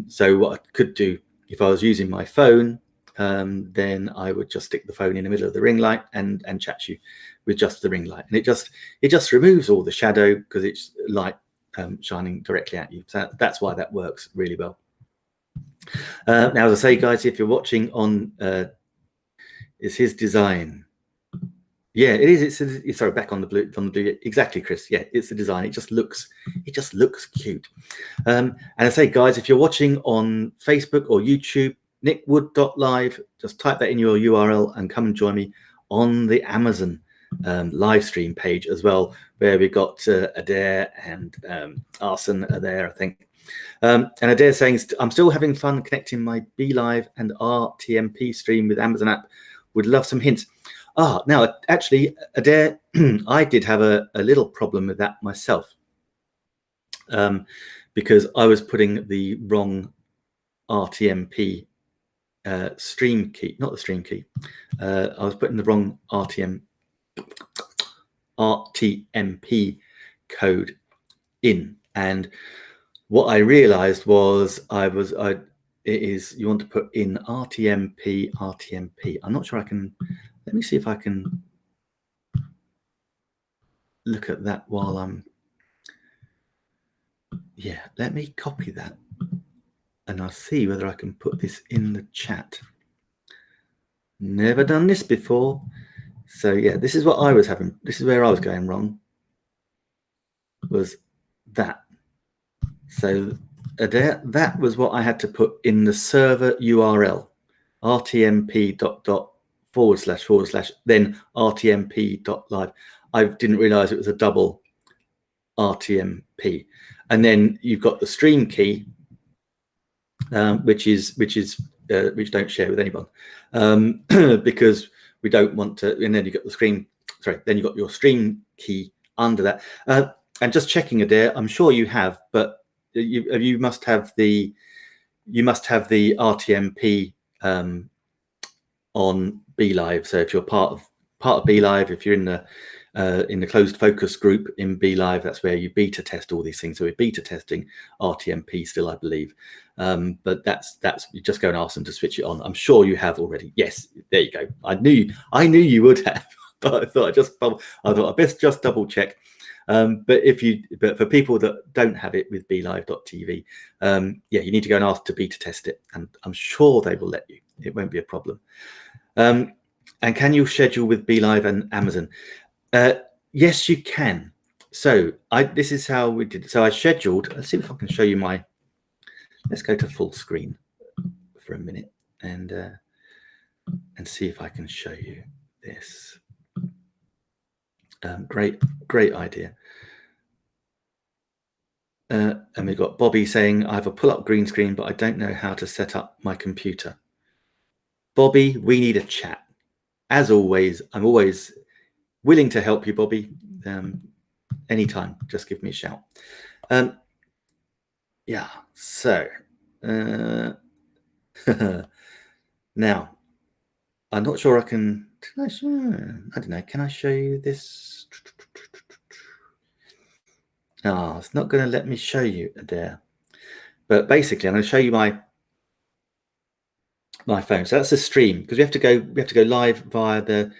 So what I could do if I was using my phone, then I would just stick the phone in the middle of the ring light and chat you with just the ring light, and it just removes all the shadow because it's light shining directly at you. So that's why that works really well. Now, as I say, guys, if you're watching on is his design. Yeah, it is. It's sorry, back on the blue. Exactly, Chris. Yeah, it's the design. It just looks cute. And I say, guys, if you're watching on Facebook or YouTube, nickwood.live, just type that in your URL and come and join me on the Amazon live stream page as well, where we got Adair and Arson are there, I think. And Adair saying, I'm still having fun connecting my BeLive and RTMP stream with Amazon app. Would love some hints. Now, actually, Adair, I did have a little problem with that myself, because I was putting the wrong RTMP stream key, not the stream key. I was putting the wrong RTMP code in, and what I realized was you want to put in RTMP. I'm not sure I can. Let me see if I can look at that while I'm. Yeah, let me copy that, and I'll see whether I can put this in the chat. Never done this before, so yeah, this is what I was having. This is where I was going wrong. Was that? So that was what I had to put in the server URL, rtmp.dot / then rtmp.live. I didn't realize it was a double RTMP. And then you've got the stream key, which don't share with anyone, because we don't want to. And then you got the screen. Sorry, then you got your stream key under that. And just checking, Adair, I'm sure you have, but you must have the RTMP on BeLive. So if you're part of BeLive, if you're in the closed focus group in BeLive, that's where you beta test all these things. So we're beta testing RTMP still, I believe. But that's you just go and ask them to switch it on. I'm sure you have already. Yes, there you go. I knew you would have, but I thought I'd best just double check. But for people that don't have it with BeLive.tv, yeah, you need to go and ask to beta test it, and I'm sure they will let you. It won't be a problem. And can you schedule with BeLive and Amazon? Yes, you can. So this is how we did it. So I scheduled. Let's see if I can show you my. Let's go to full screen for a minute and see if I can show you this. Great idea. And we've got Bobby saying, I have a pull-up green screen, but I don't know how to set up my computer. Bobby, we need a chat. As always, I'm always willing to help you, Bobby. Anytime, just give me a shout. Yeah, so now, I'm not sure I can. I don't know. Can I show you this? Oh, it's not going to let me show you, Adair. But basically, I'm going to show you my phone. So that's a stream, because we have to go live via the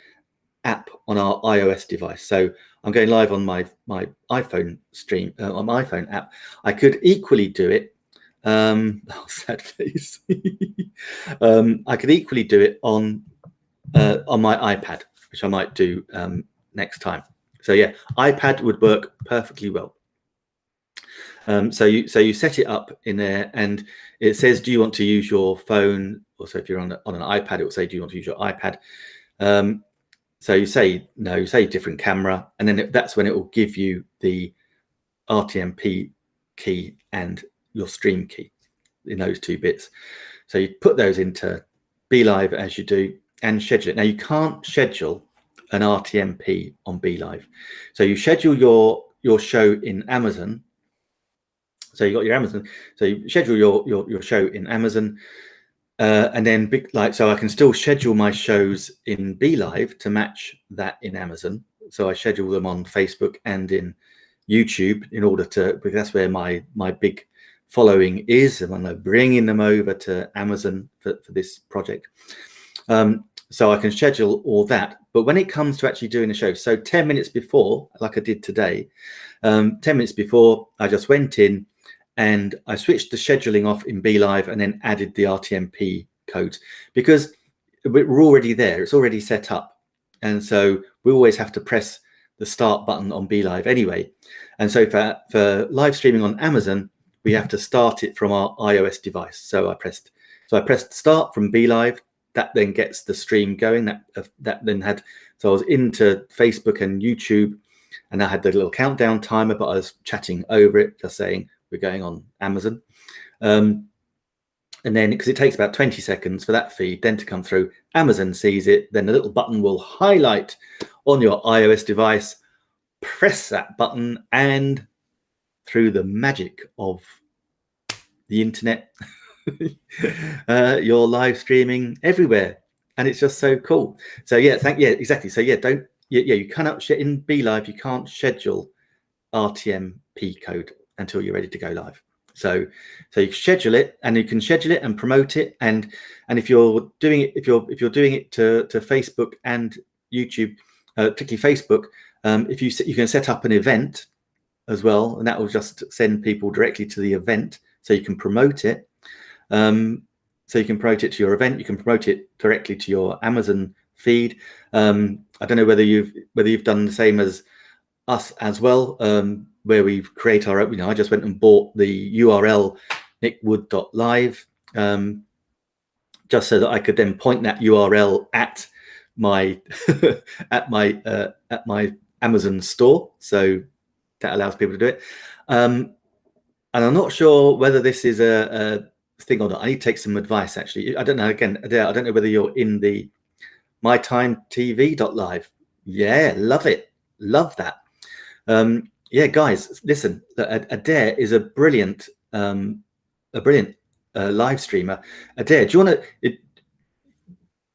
app on our iOS device. So I'm going live on my iPhone stream, on my iPhone app. I could equally do it. Sad face. I could equally do it on my iPad, which I might do next time. So yeah, iPad would work perfectly well. So you set it up in there, and it says, do you want to use your phone? Also, if you're on an iPad, it will say, do you want to use your iPad? So you say no, you say different camera, and then that's when it will give you the RTMP key and your stream key in those two bits. So you put those into BeLive as you do and schedule it. Now you can't schedule an RTMP on BeLive. So you schedule your show in Amazon. So you got your Amazon. So you schedule your show in Amazon, and then so I can still schedule my shows in BeLive to match that in Amazon. So I schedule them on Facebook and in YouTube in order to, because that's where my big following is, and I'm bringing them over to Amazon for this project. So I can schedule all that. But when it comes to actually doing the show, so 10 minutes before, like I did today, 10 minutes before, I just went in and I switched the scheduling off in BeLive and then added the RTMP codes, because we're already there. It's already set up. And so we always have to press the start button on BeLive anyway. And so for live streaming on Amazon, we have to start it from our iOS device. So I pressed start from BeLive. That then gets the stream going. That then had, so I was into Facebook and YouTube, and I had the little countdown timer, but I was chatting over it, just saying we're going on Amazon. And then, because it takes about 20 seconds for that feed then to come through, Amazon sees it, then the little button will highlight on your iOS device, press that button, and through the magic of the internet, you're live streaming everywhere, and it's just so cool. So yeah, exactly. So yeah, you cannot in BeLive, you can't schedule RTMP code until you're ready to go live. So you schedule it, and you can schedule it and promote it, and if you're doing it, if you're doing it to Facebook and YouTube, particularly Facebook, you can set up an event as well, and that will just send people directly to the event, so you can promote it. So you can promote it to your event. You can promote it directly to your Amazon feed. I don't know whether you've done the same as us as well, where we create our own. I just went and bought the URL nickwood.live, just so that I could then point that URL at my at my Amazon store. So that allows people to do it. And I'm not sure whether this is a thing or not. I need to take some advice, actually. I don't know. Again, Adair, I don't know whether you're in the mytimetv.live. Yeah, love it. Love that. Yeah, guys, listen. Adair is a brilliant live streamer. Adair, do you want to?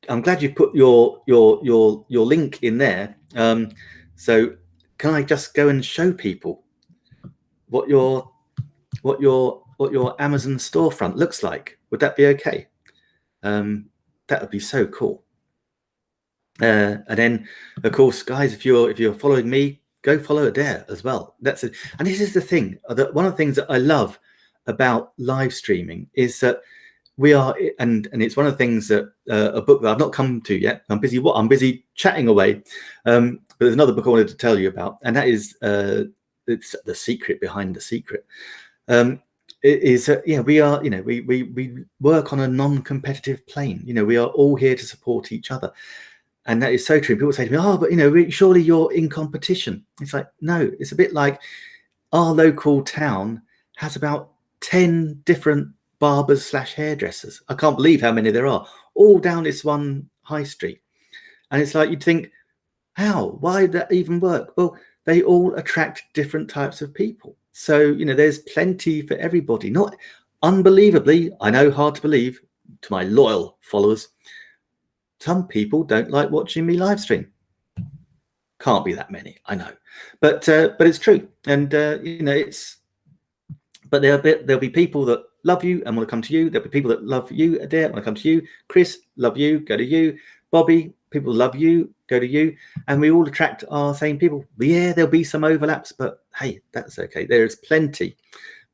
I'm glad you put your link in there. So can I just go and show people what your Amazon storefront looks like? Would that be okay? That would be so cool. And then, of course, guys, if you're following me, go follow Adair as well. That's it. And this is the thing. One of the things that I love about live streaming is that we are, and it's one of the things that a book that I've not come to yet. I'm busy chatting away. But there's another book I wanted to tell you about, and that is it's The Secret Behind the Secret. It is we are, we work on a non-competitive plane. We are all here to support each other, and that is so true. People say to me, "Oh, but surely you're in competition." It's like, no, it's a bit like our local town has about 10 different barbers / hairdressers. I can't believe how many there are, all down this one high street. And it's like, you'd think, why would that even work? Well, they all attract different types of people. So, there's plenty for everybody. Not unbelievably, I know, hard to believe to my loyal followers, some people don't like watching me live stream. Can't be that many, I know. But it's true. And, but there'll be people that love you and want to come to you. There'll be people that love you, Adair, want to come to you. Chris, love you, go to you. Bobby, people love you, go to you. And we all attract our same people. But yeah, there'll be some overlaps, but hey, that's okay. There's plenty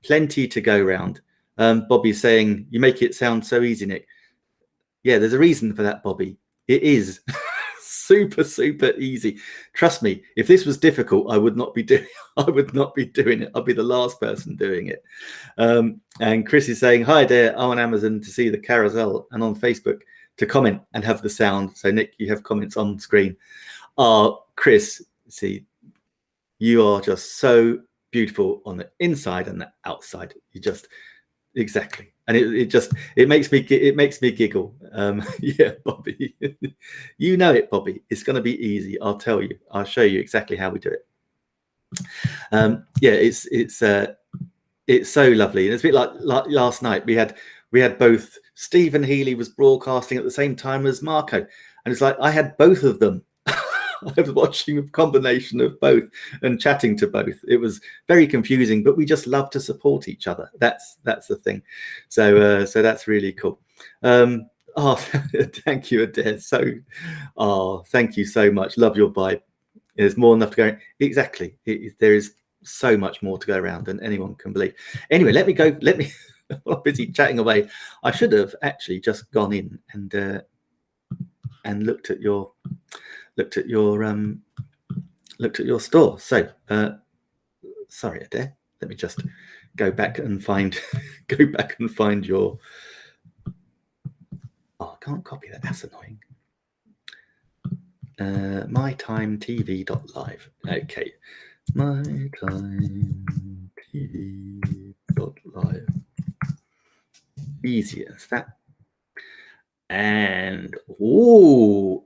to go around. Bobby's saying, you make it sound so easy, Nick. Yeah, there's a reason for that, Bobby. It is super easy. Trust me, if this was difficult, I would not be doing it. I'd be the last person doing it. And Chris is saying, hi there, I'm on Amazon to see the carousel and on Facebook to comment and have the sound. So Nick, you have comments on screen. Oh, Chris, see, you are just so beautiful on the inside and the outside. You just exactly, and it makes me giggle. Yeah, Bobby, you know it, Bobby. It's going to be easy. I'll tell you. I'll show you exactly how we do it. Yeah, it's so lovely, and it's a bit like last night. We had both. Stephen Healy was broadcasting at the same time as Marco, and it's like I had both of them. I was watching a combination of both and chatting to both. It was very confusing, but we just love to support each other. That's the thing. So that's really cool. Oh, thank you, Adair. Thank you so much. Love your vibe. There's more than enough to go. Exactly. There is so much more to go around than anyone can believe. Anyway, let me go. I'm busy chatting away. I should have actually just gone in and looked at your store. So sorry, Adair. Let me just go back and find your. Oh, I can't copy that. That's annoying. mytimetv.live. Okay, mytimetv.live. Easy as that. And mytimetv.live.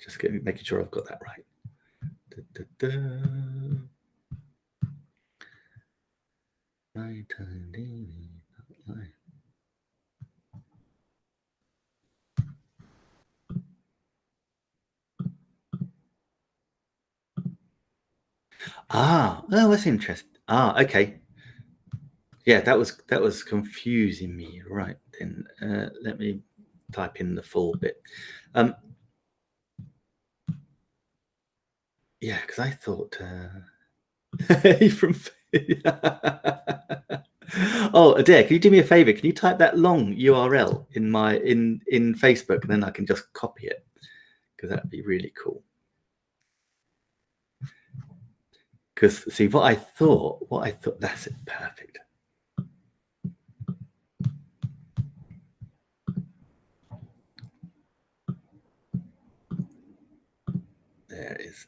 Just making sure I've got that right. mytimetv.live. Oh, that's interesting. Okay. Yeah, that was confusing me. Right then, let me type in the full bit. Yeah, because I thought from. Oh, Adair, can you do me a favor? Can you type that long URL in Facebook, and then I can just copy it, because that'd be really cool. Because see, what I thought, that's it, perfect. There it is.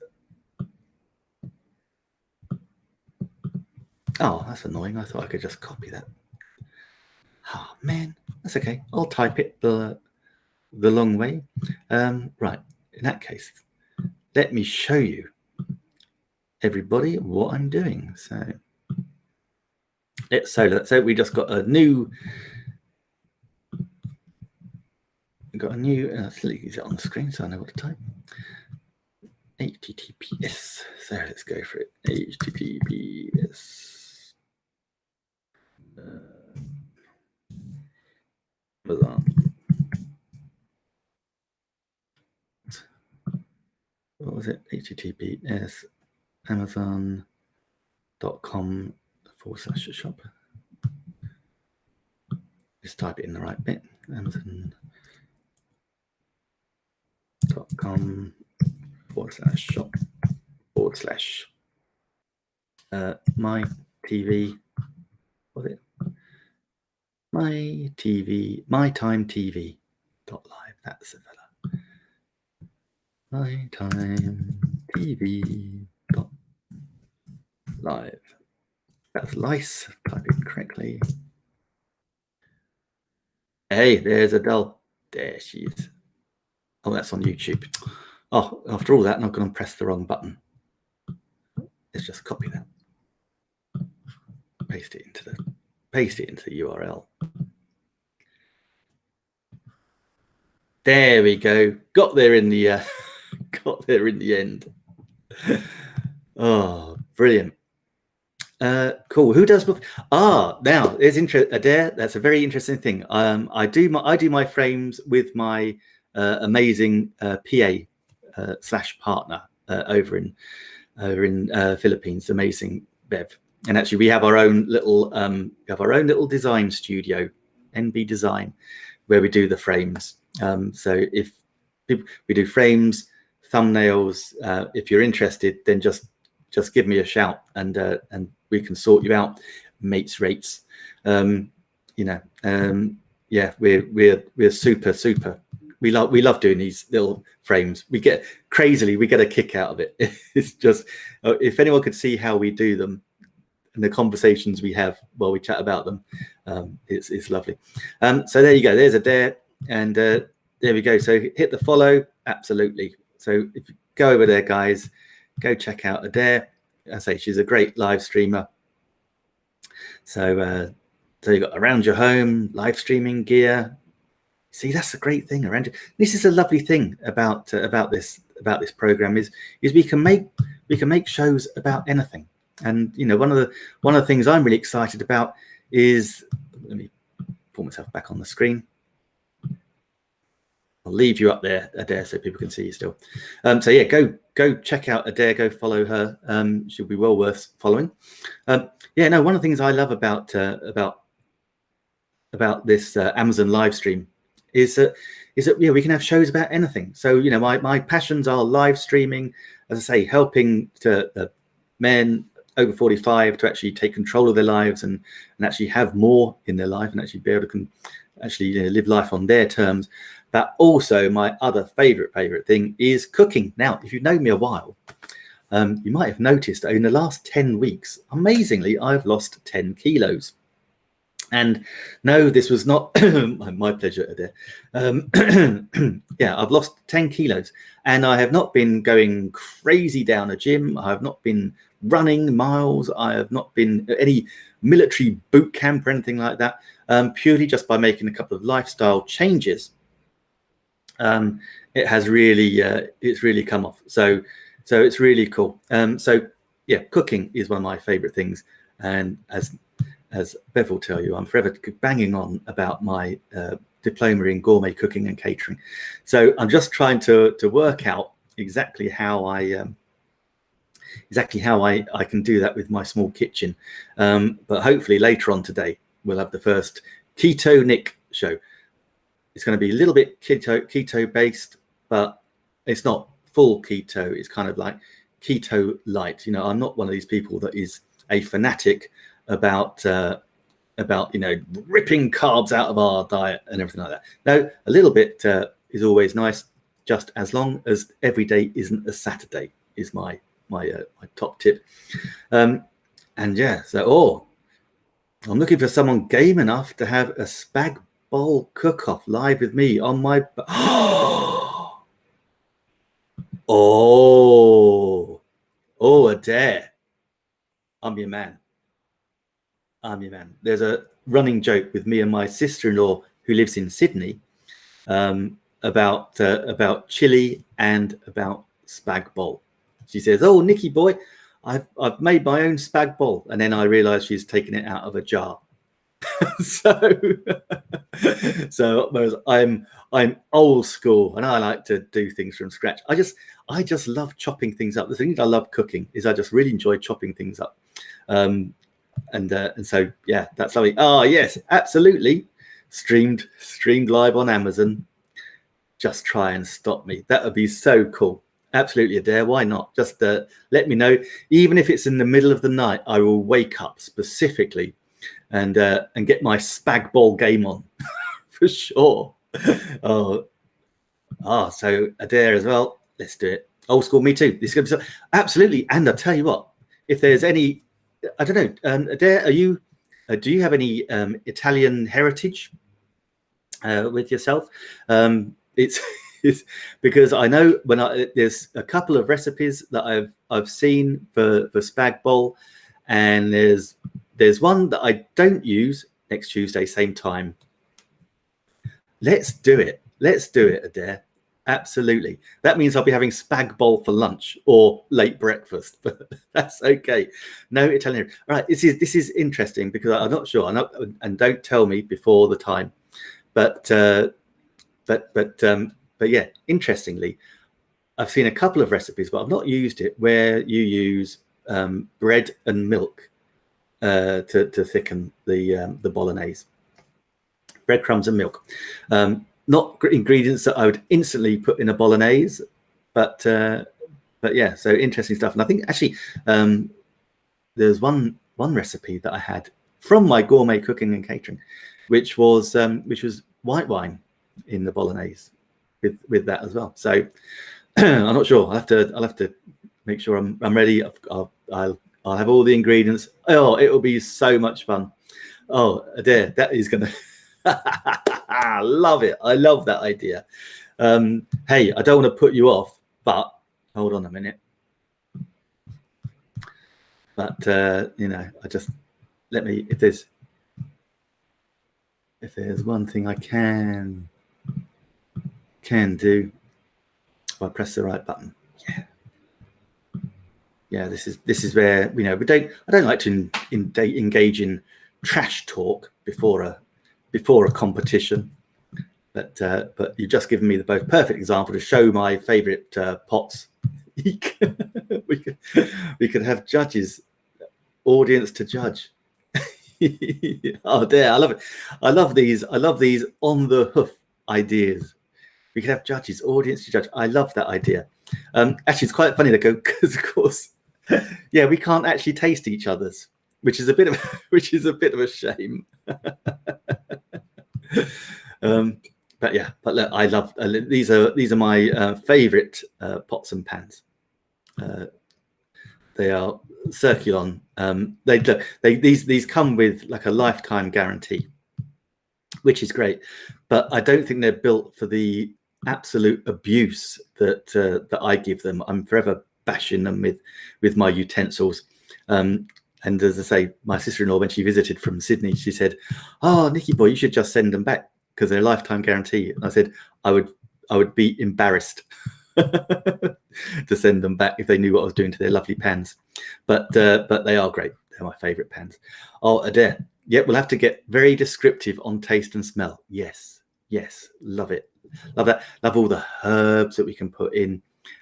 Oh, that's annoying. I thought I could just copy that. Oh man, that's okay. I'll type it the long way. Right. In that case, let me show you, everybody, what I'm doing. So we just got a new. Let's leave it on the screen so I know what to type. HTTPS. So let's go for it. HTTPS. Amazon. What was it? HTTPS Amazon.com/shop. Just type it in the right bit. Amazon.com/shop/ my TV. What was it? mytimetv.live. That's the fella. mytimetv.live. That's Lice. Type it correctly. Hey, there's Adele. There she is. Oh, that's on YouTube. Oh, after all that, I'm not going to press the wrong button. Let's just copy that. Paste it into the URL. There we go. Got there in the end. Oh, brilliant. Cool. Who does book? Now there's Adair. That's a very interesting thing. I do my frames with my amazing PA / partner over in Philippines. Amazing Bev. And actually, we have our own little design studio, NB Design, where we do the frames. So if we do frames, thumbnails, if you're interested, then just just give me a shout, and we can sort you out, mates rates. Yeah, we're super. We love doing these little frames. We get a kick out of it. It's just, if anyone could see how we do them and the conversations we have while we chat about them, it's lovely. So there you go. There's Adair, and there we go. So hit the follow, absolutely. So if you go over there, guys, go check out Adair. I say she's a great live streamer. So you got around your home live streaming gear. See, that's a great thing around it. This is a lovely thing about this program is we can make shows about anything. And one of the things I'm really excited about is, let me pull myself back on the screen. I'll leave you up there, Adair, so people can see you still. So yeah, go check out Adair, go follow her. She'll be well worth following. One of the things I love about this Amazon live stream is that we can have shows about anything. So my passions are live streaming, as I say, helping to men over 45 to actually take control of their lives and actually have more in their life and actually be able to live life on their terms. But also my other favorite thing is cooking. Now, if you've known me a while, you might have noticed that in the last 10 weeks, amazingly, I've lost 10 kilos. And no, this was not my pleasure, Adair. Yeah, I've lost 10 kilos, and I have not been going crazy down a gym. I have not been running miles. I have not been any military boot camp or anything like that. Purely just by making a couple of lifestyle changes, it has really it's really come off. So it's really cool. So yeah, cooking is one of my favorite things, and as Bev will tell you, I'm forever banging on about my diploma in gourmet cooking and catering. So I'm just trying to work out exactly how I can do that with my small kitchen. But hopefully later on today, we'll have the first Keto Nick show. It's going to be a little bit keto based, but it's not full keto. It's kind of like keto light. I'm not one of these people that is a fanatic about ripping carbs out of our diet and everything like that. No, a little bit is always nice, just as long as every day isn't a Saturday is my top tip. And yeah, so I'm looking for someone game enough to have a spag bowl cook-off live with me on my Adair, I'm your man. There's a running joke with me and my sister-in-law who lives in Sydney about chili and about spag bowl. She says, "Oh, Nicky boy, I've made my own spag bowl," and then I realise she's taken it out of a jar. so whereas I'm old school and I like to do things from scratch. I just love chopping things up. The thing I love cooking is I just really enjoy chopping things up. And so yeah, that's lovely. Yes, absolutely. Streamed live on Amazon. Just try and stop me. That would be so cool. Absolutely, Adair. Why not? Just let me know. Even if it's in the middle of the night, I will wake up specifically and get my spag ball game on for sure. So Adair as well. Let's do it. Old school, me too. This is gonna be absolutely. And I tell you what, if there's any, I don't know, Adair, do you have any Italian heritage with yourself? It's because I know there's a couple of recipes that I've seen for spag bowl, and there's one that I don't use next Tuesday, same time. Let's do it, Adair. Absolutely. That means I'll be having spag bowl for lunch or late breakfast, but that's okay. No Italian. All right, this is interesting because I'm not sure. And don't tell me before the time. But yeah, interestingly, I've seen a couple of recipes, but I've not used it where you use bread and milk to thicken the bolognese. Breadcrumbs and milk. Not ingredients that I would instantly put in a bolognese, but but yeah, so interesting stuff. And I think actually there's one recipe that I had from my gourmet cooking and catering, which was white wine in the bolognese with that as well. So I'm not sure. I'll have to make sure I'm ready. I'll have all the ingredients. Oh, it will be so much fun. Oh, Adair, that is gonna I love it. I love that idea. Hey, I don't want to put you off, but hold on a minute. But you know, I just if there's one thing I can do, if I press the right button. Yeah, this is where, you know, I don't like to engage in trash talk before a competition, but you've just given me the most perfect example to show my favorite pots. we could have judges, audience to judge. Oh dear, I love it. I love these on the hoof ideas. We could have judges, audience to judge. I love that idea. Actually, it's quite funny to go, because of course, yeah, we can't actually taste each other's, which is a bit of a shame. But yeah, but look, I love these are my favorite pots and pans. They are Circulon. These come with like a lifetime guarantee, which is great, but I don't think they're built for the absolute abuse that I give them. I'm forever bashing them with my utensils. And as I say, my sister-in-law, when she visited from Sydney, she said, "Oh, Nicky boy, you should just send them back because they're a lifetime guarantee." And I said, I would be embarrassed to send them back if they knew what I was doing to their lovely pans. But they are great. They're my favourite pans. Oh, Adair. Yeah, we'll have to get very descriptive on taste and smell. Yes, love it. Love that. Love all the herbs that we can put in.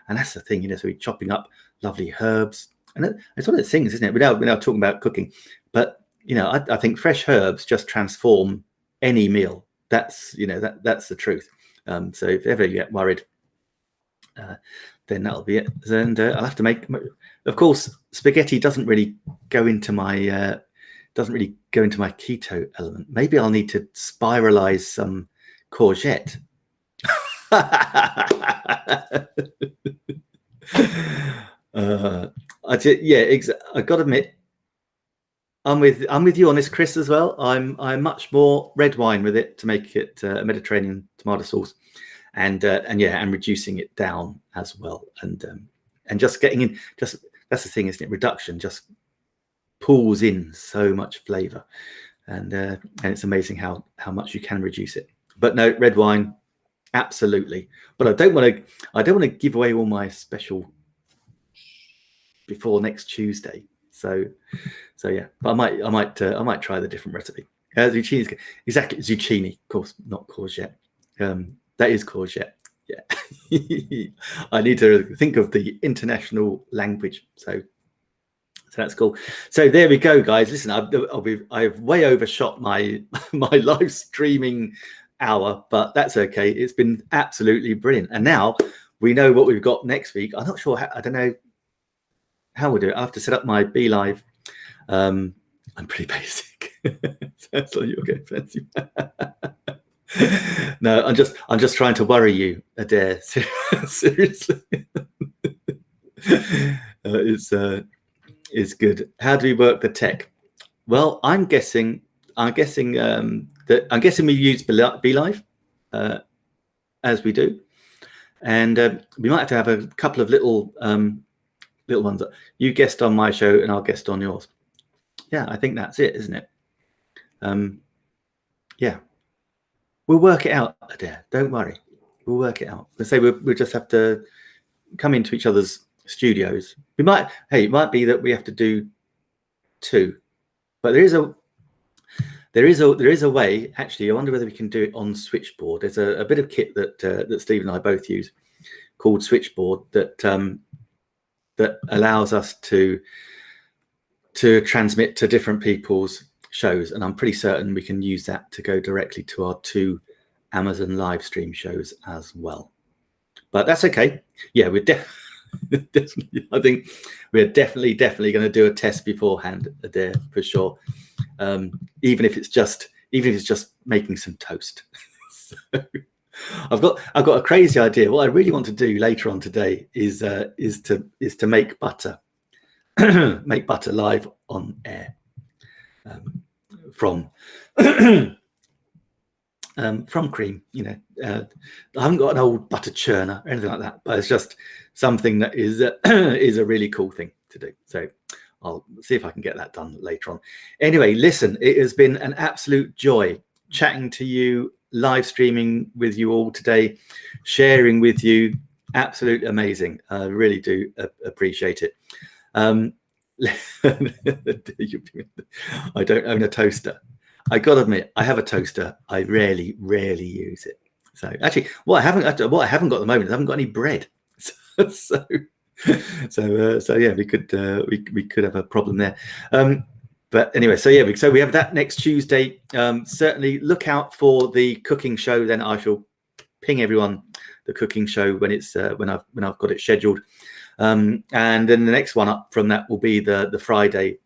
And that's the thing, you know, so we're chopping up lovely herbs. And it's one of the things, isn't it? We're now talking about cooking. But, you know, I think fresh herbs just transform any meal. That's, you know, that's the truth. So if ever you get worried, then that'll be it. And I'll have to make, of course, spaghetti doesn't really go into my keto element. Maybe I'll need to spiralize some courgette. I got to admit, I'm with you on this, Chris, as well. I'm much more red wine with it to make it a Mediterranean tomato sauce, and reducing it down as well, and just getting in. Just that's the thing, isn't it? Reduction just pulls in so much flavour, and it's amazing how much you can reduce it. But no, red wine, absolutely. But I don't want to give away all my special before next Tuesday. So yeah. But I might try the different recipe. Zucchini, exactly, zucchini, of course, not courgette. That is courgette. Yeah. I need to think of the international language. So that's cool. So there we go, guys. Listen, I've way overshot my live streaming hour, but that's okay. It's been absolutely brilliant. And now we know what we've got next week. I'm not sure. I don't know how we'll do it. I have to set up my BeLive. I'm pretty basic. That's all you're going fancy. No, I'm just trying to worry you, Adair. Seriously. It's good. How do we work the tech? Well, I'm guessing we use BeLive as we do, and we might have to have a couple of little ones that you guest on my show and I'll guest on yours. Yeah, I think that's it, isn't it? Yeah, we'll work it out, Adair. Don't worry, we'll work it out. Let's say we'll just have to come into each other's studios. It might be that we have to do two, but there is a way. Actually, I wonder whether we can do it on Switchboard. There's a bit of kit that Steve and I both use called Switchboard that allows us to transmit to different people's shows, and I'm pretty certain we can use that to go directly to our 2 Amazon live stream shows as well. But that's okay. Yeah, Definitely. I think we're definitely going to do a test beforehand, Adair, for sure. Even if it's just making some toast. So, I've got a crazy idea. What I really want to do later on today is to make butter, make butter live on air from cream. You know, I haven't got an old butter churner or anything like that, but it's just something that is is a really cool thing to do. So I'll see if I can get that done later on. Anyway, listen, it has been an absolute joy chatting to you, live streaming with you all today, sharing with you. Absolutely amazing. I really do appreciate it. I don't own a toaster. I gotta admit, I have a toaster. I rarely use it. So actually, what I haven't got at the moment is I haven't got any bread. So yeah, we could have a problem there. But anyway, so yeah, so we have that next Tuesday. Certainly look out for the cooking show. Then I shall ping everyone the cooking show when it's when I've got it scheduled. And then the next one up from that will be the Friday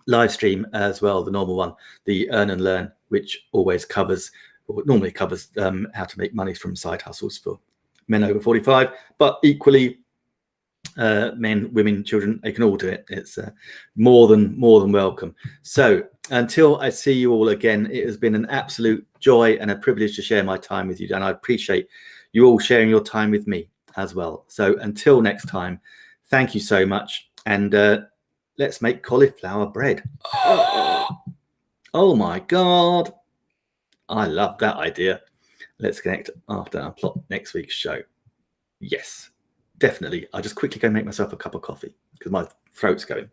live stream as well, the normal one, the Earn and Learn, which always covers, or normally covers, how to make money from side hustles for men over 45, but equally men, women, children, they can all do it. It's more than welcome. So until I see you all again, it has been an absolute joy and a privilege to share my time with you, and I appreciate you all sharing your time with me as well. So until next time, thank you so much, and let's make cauliflower bread. Oh my God, I love that idea. Let's connect after and plot next week's show. Yes, definitely. I'll just quickly go make myself a cup of coffee because my throat's going.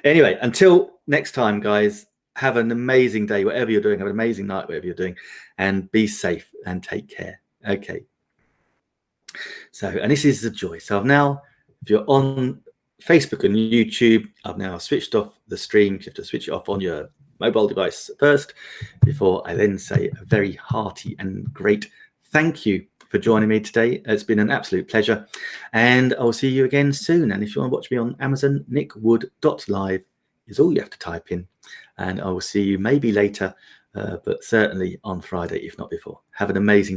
Anyway, until next time, guys, have an amazing day, whatever you're doing. Have an amazing night, whatever you're doing, and be safe and take care. Okay. So, and this is the joy. So I've now, if you're on Facebook and YouTube, I've now switched off the stream. You have to switch it off on your mobile device first before I then say a very hearty and great thank you for joining me today. It's been an absolute pleasure, and I'll see you again soon. And if you want to watch me on Amazon, nickwood.live is all you have to type in, and I will see you maybe later, but certainly on Friday, if not before. Have an amazing day.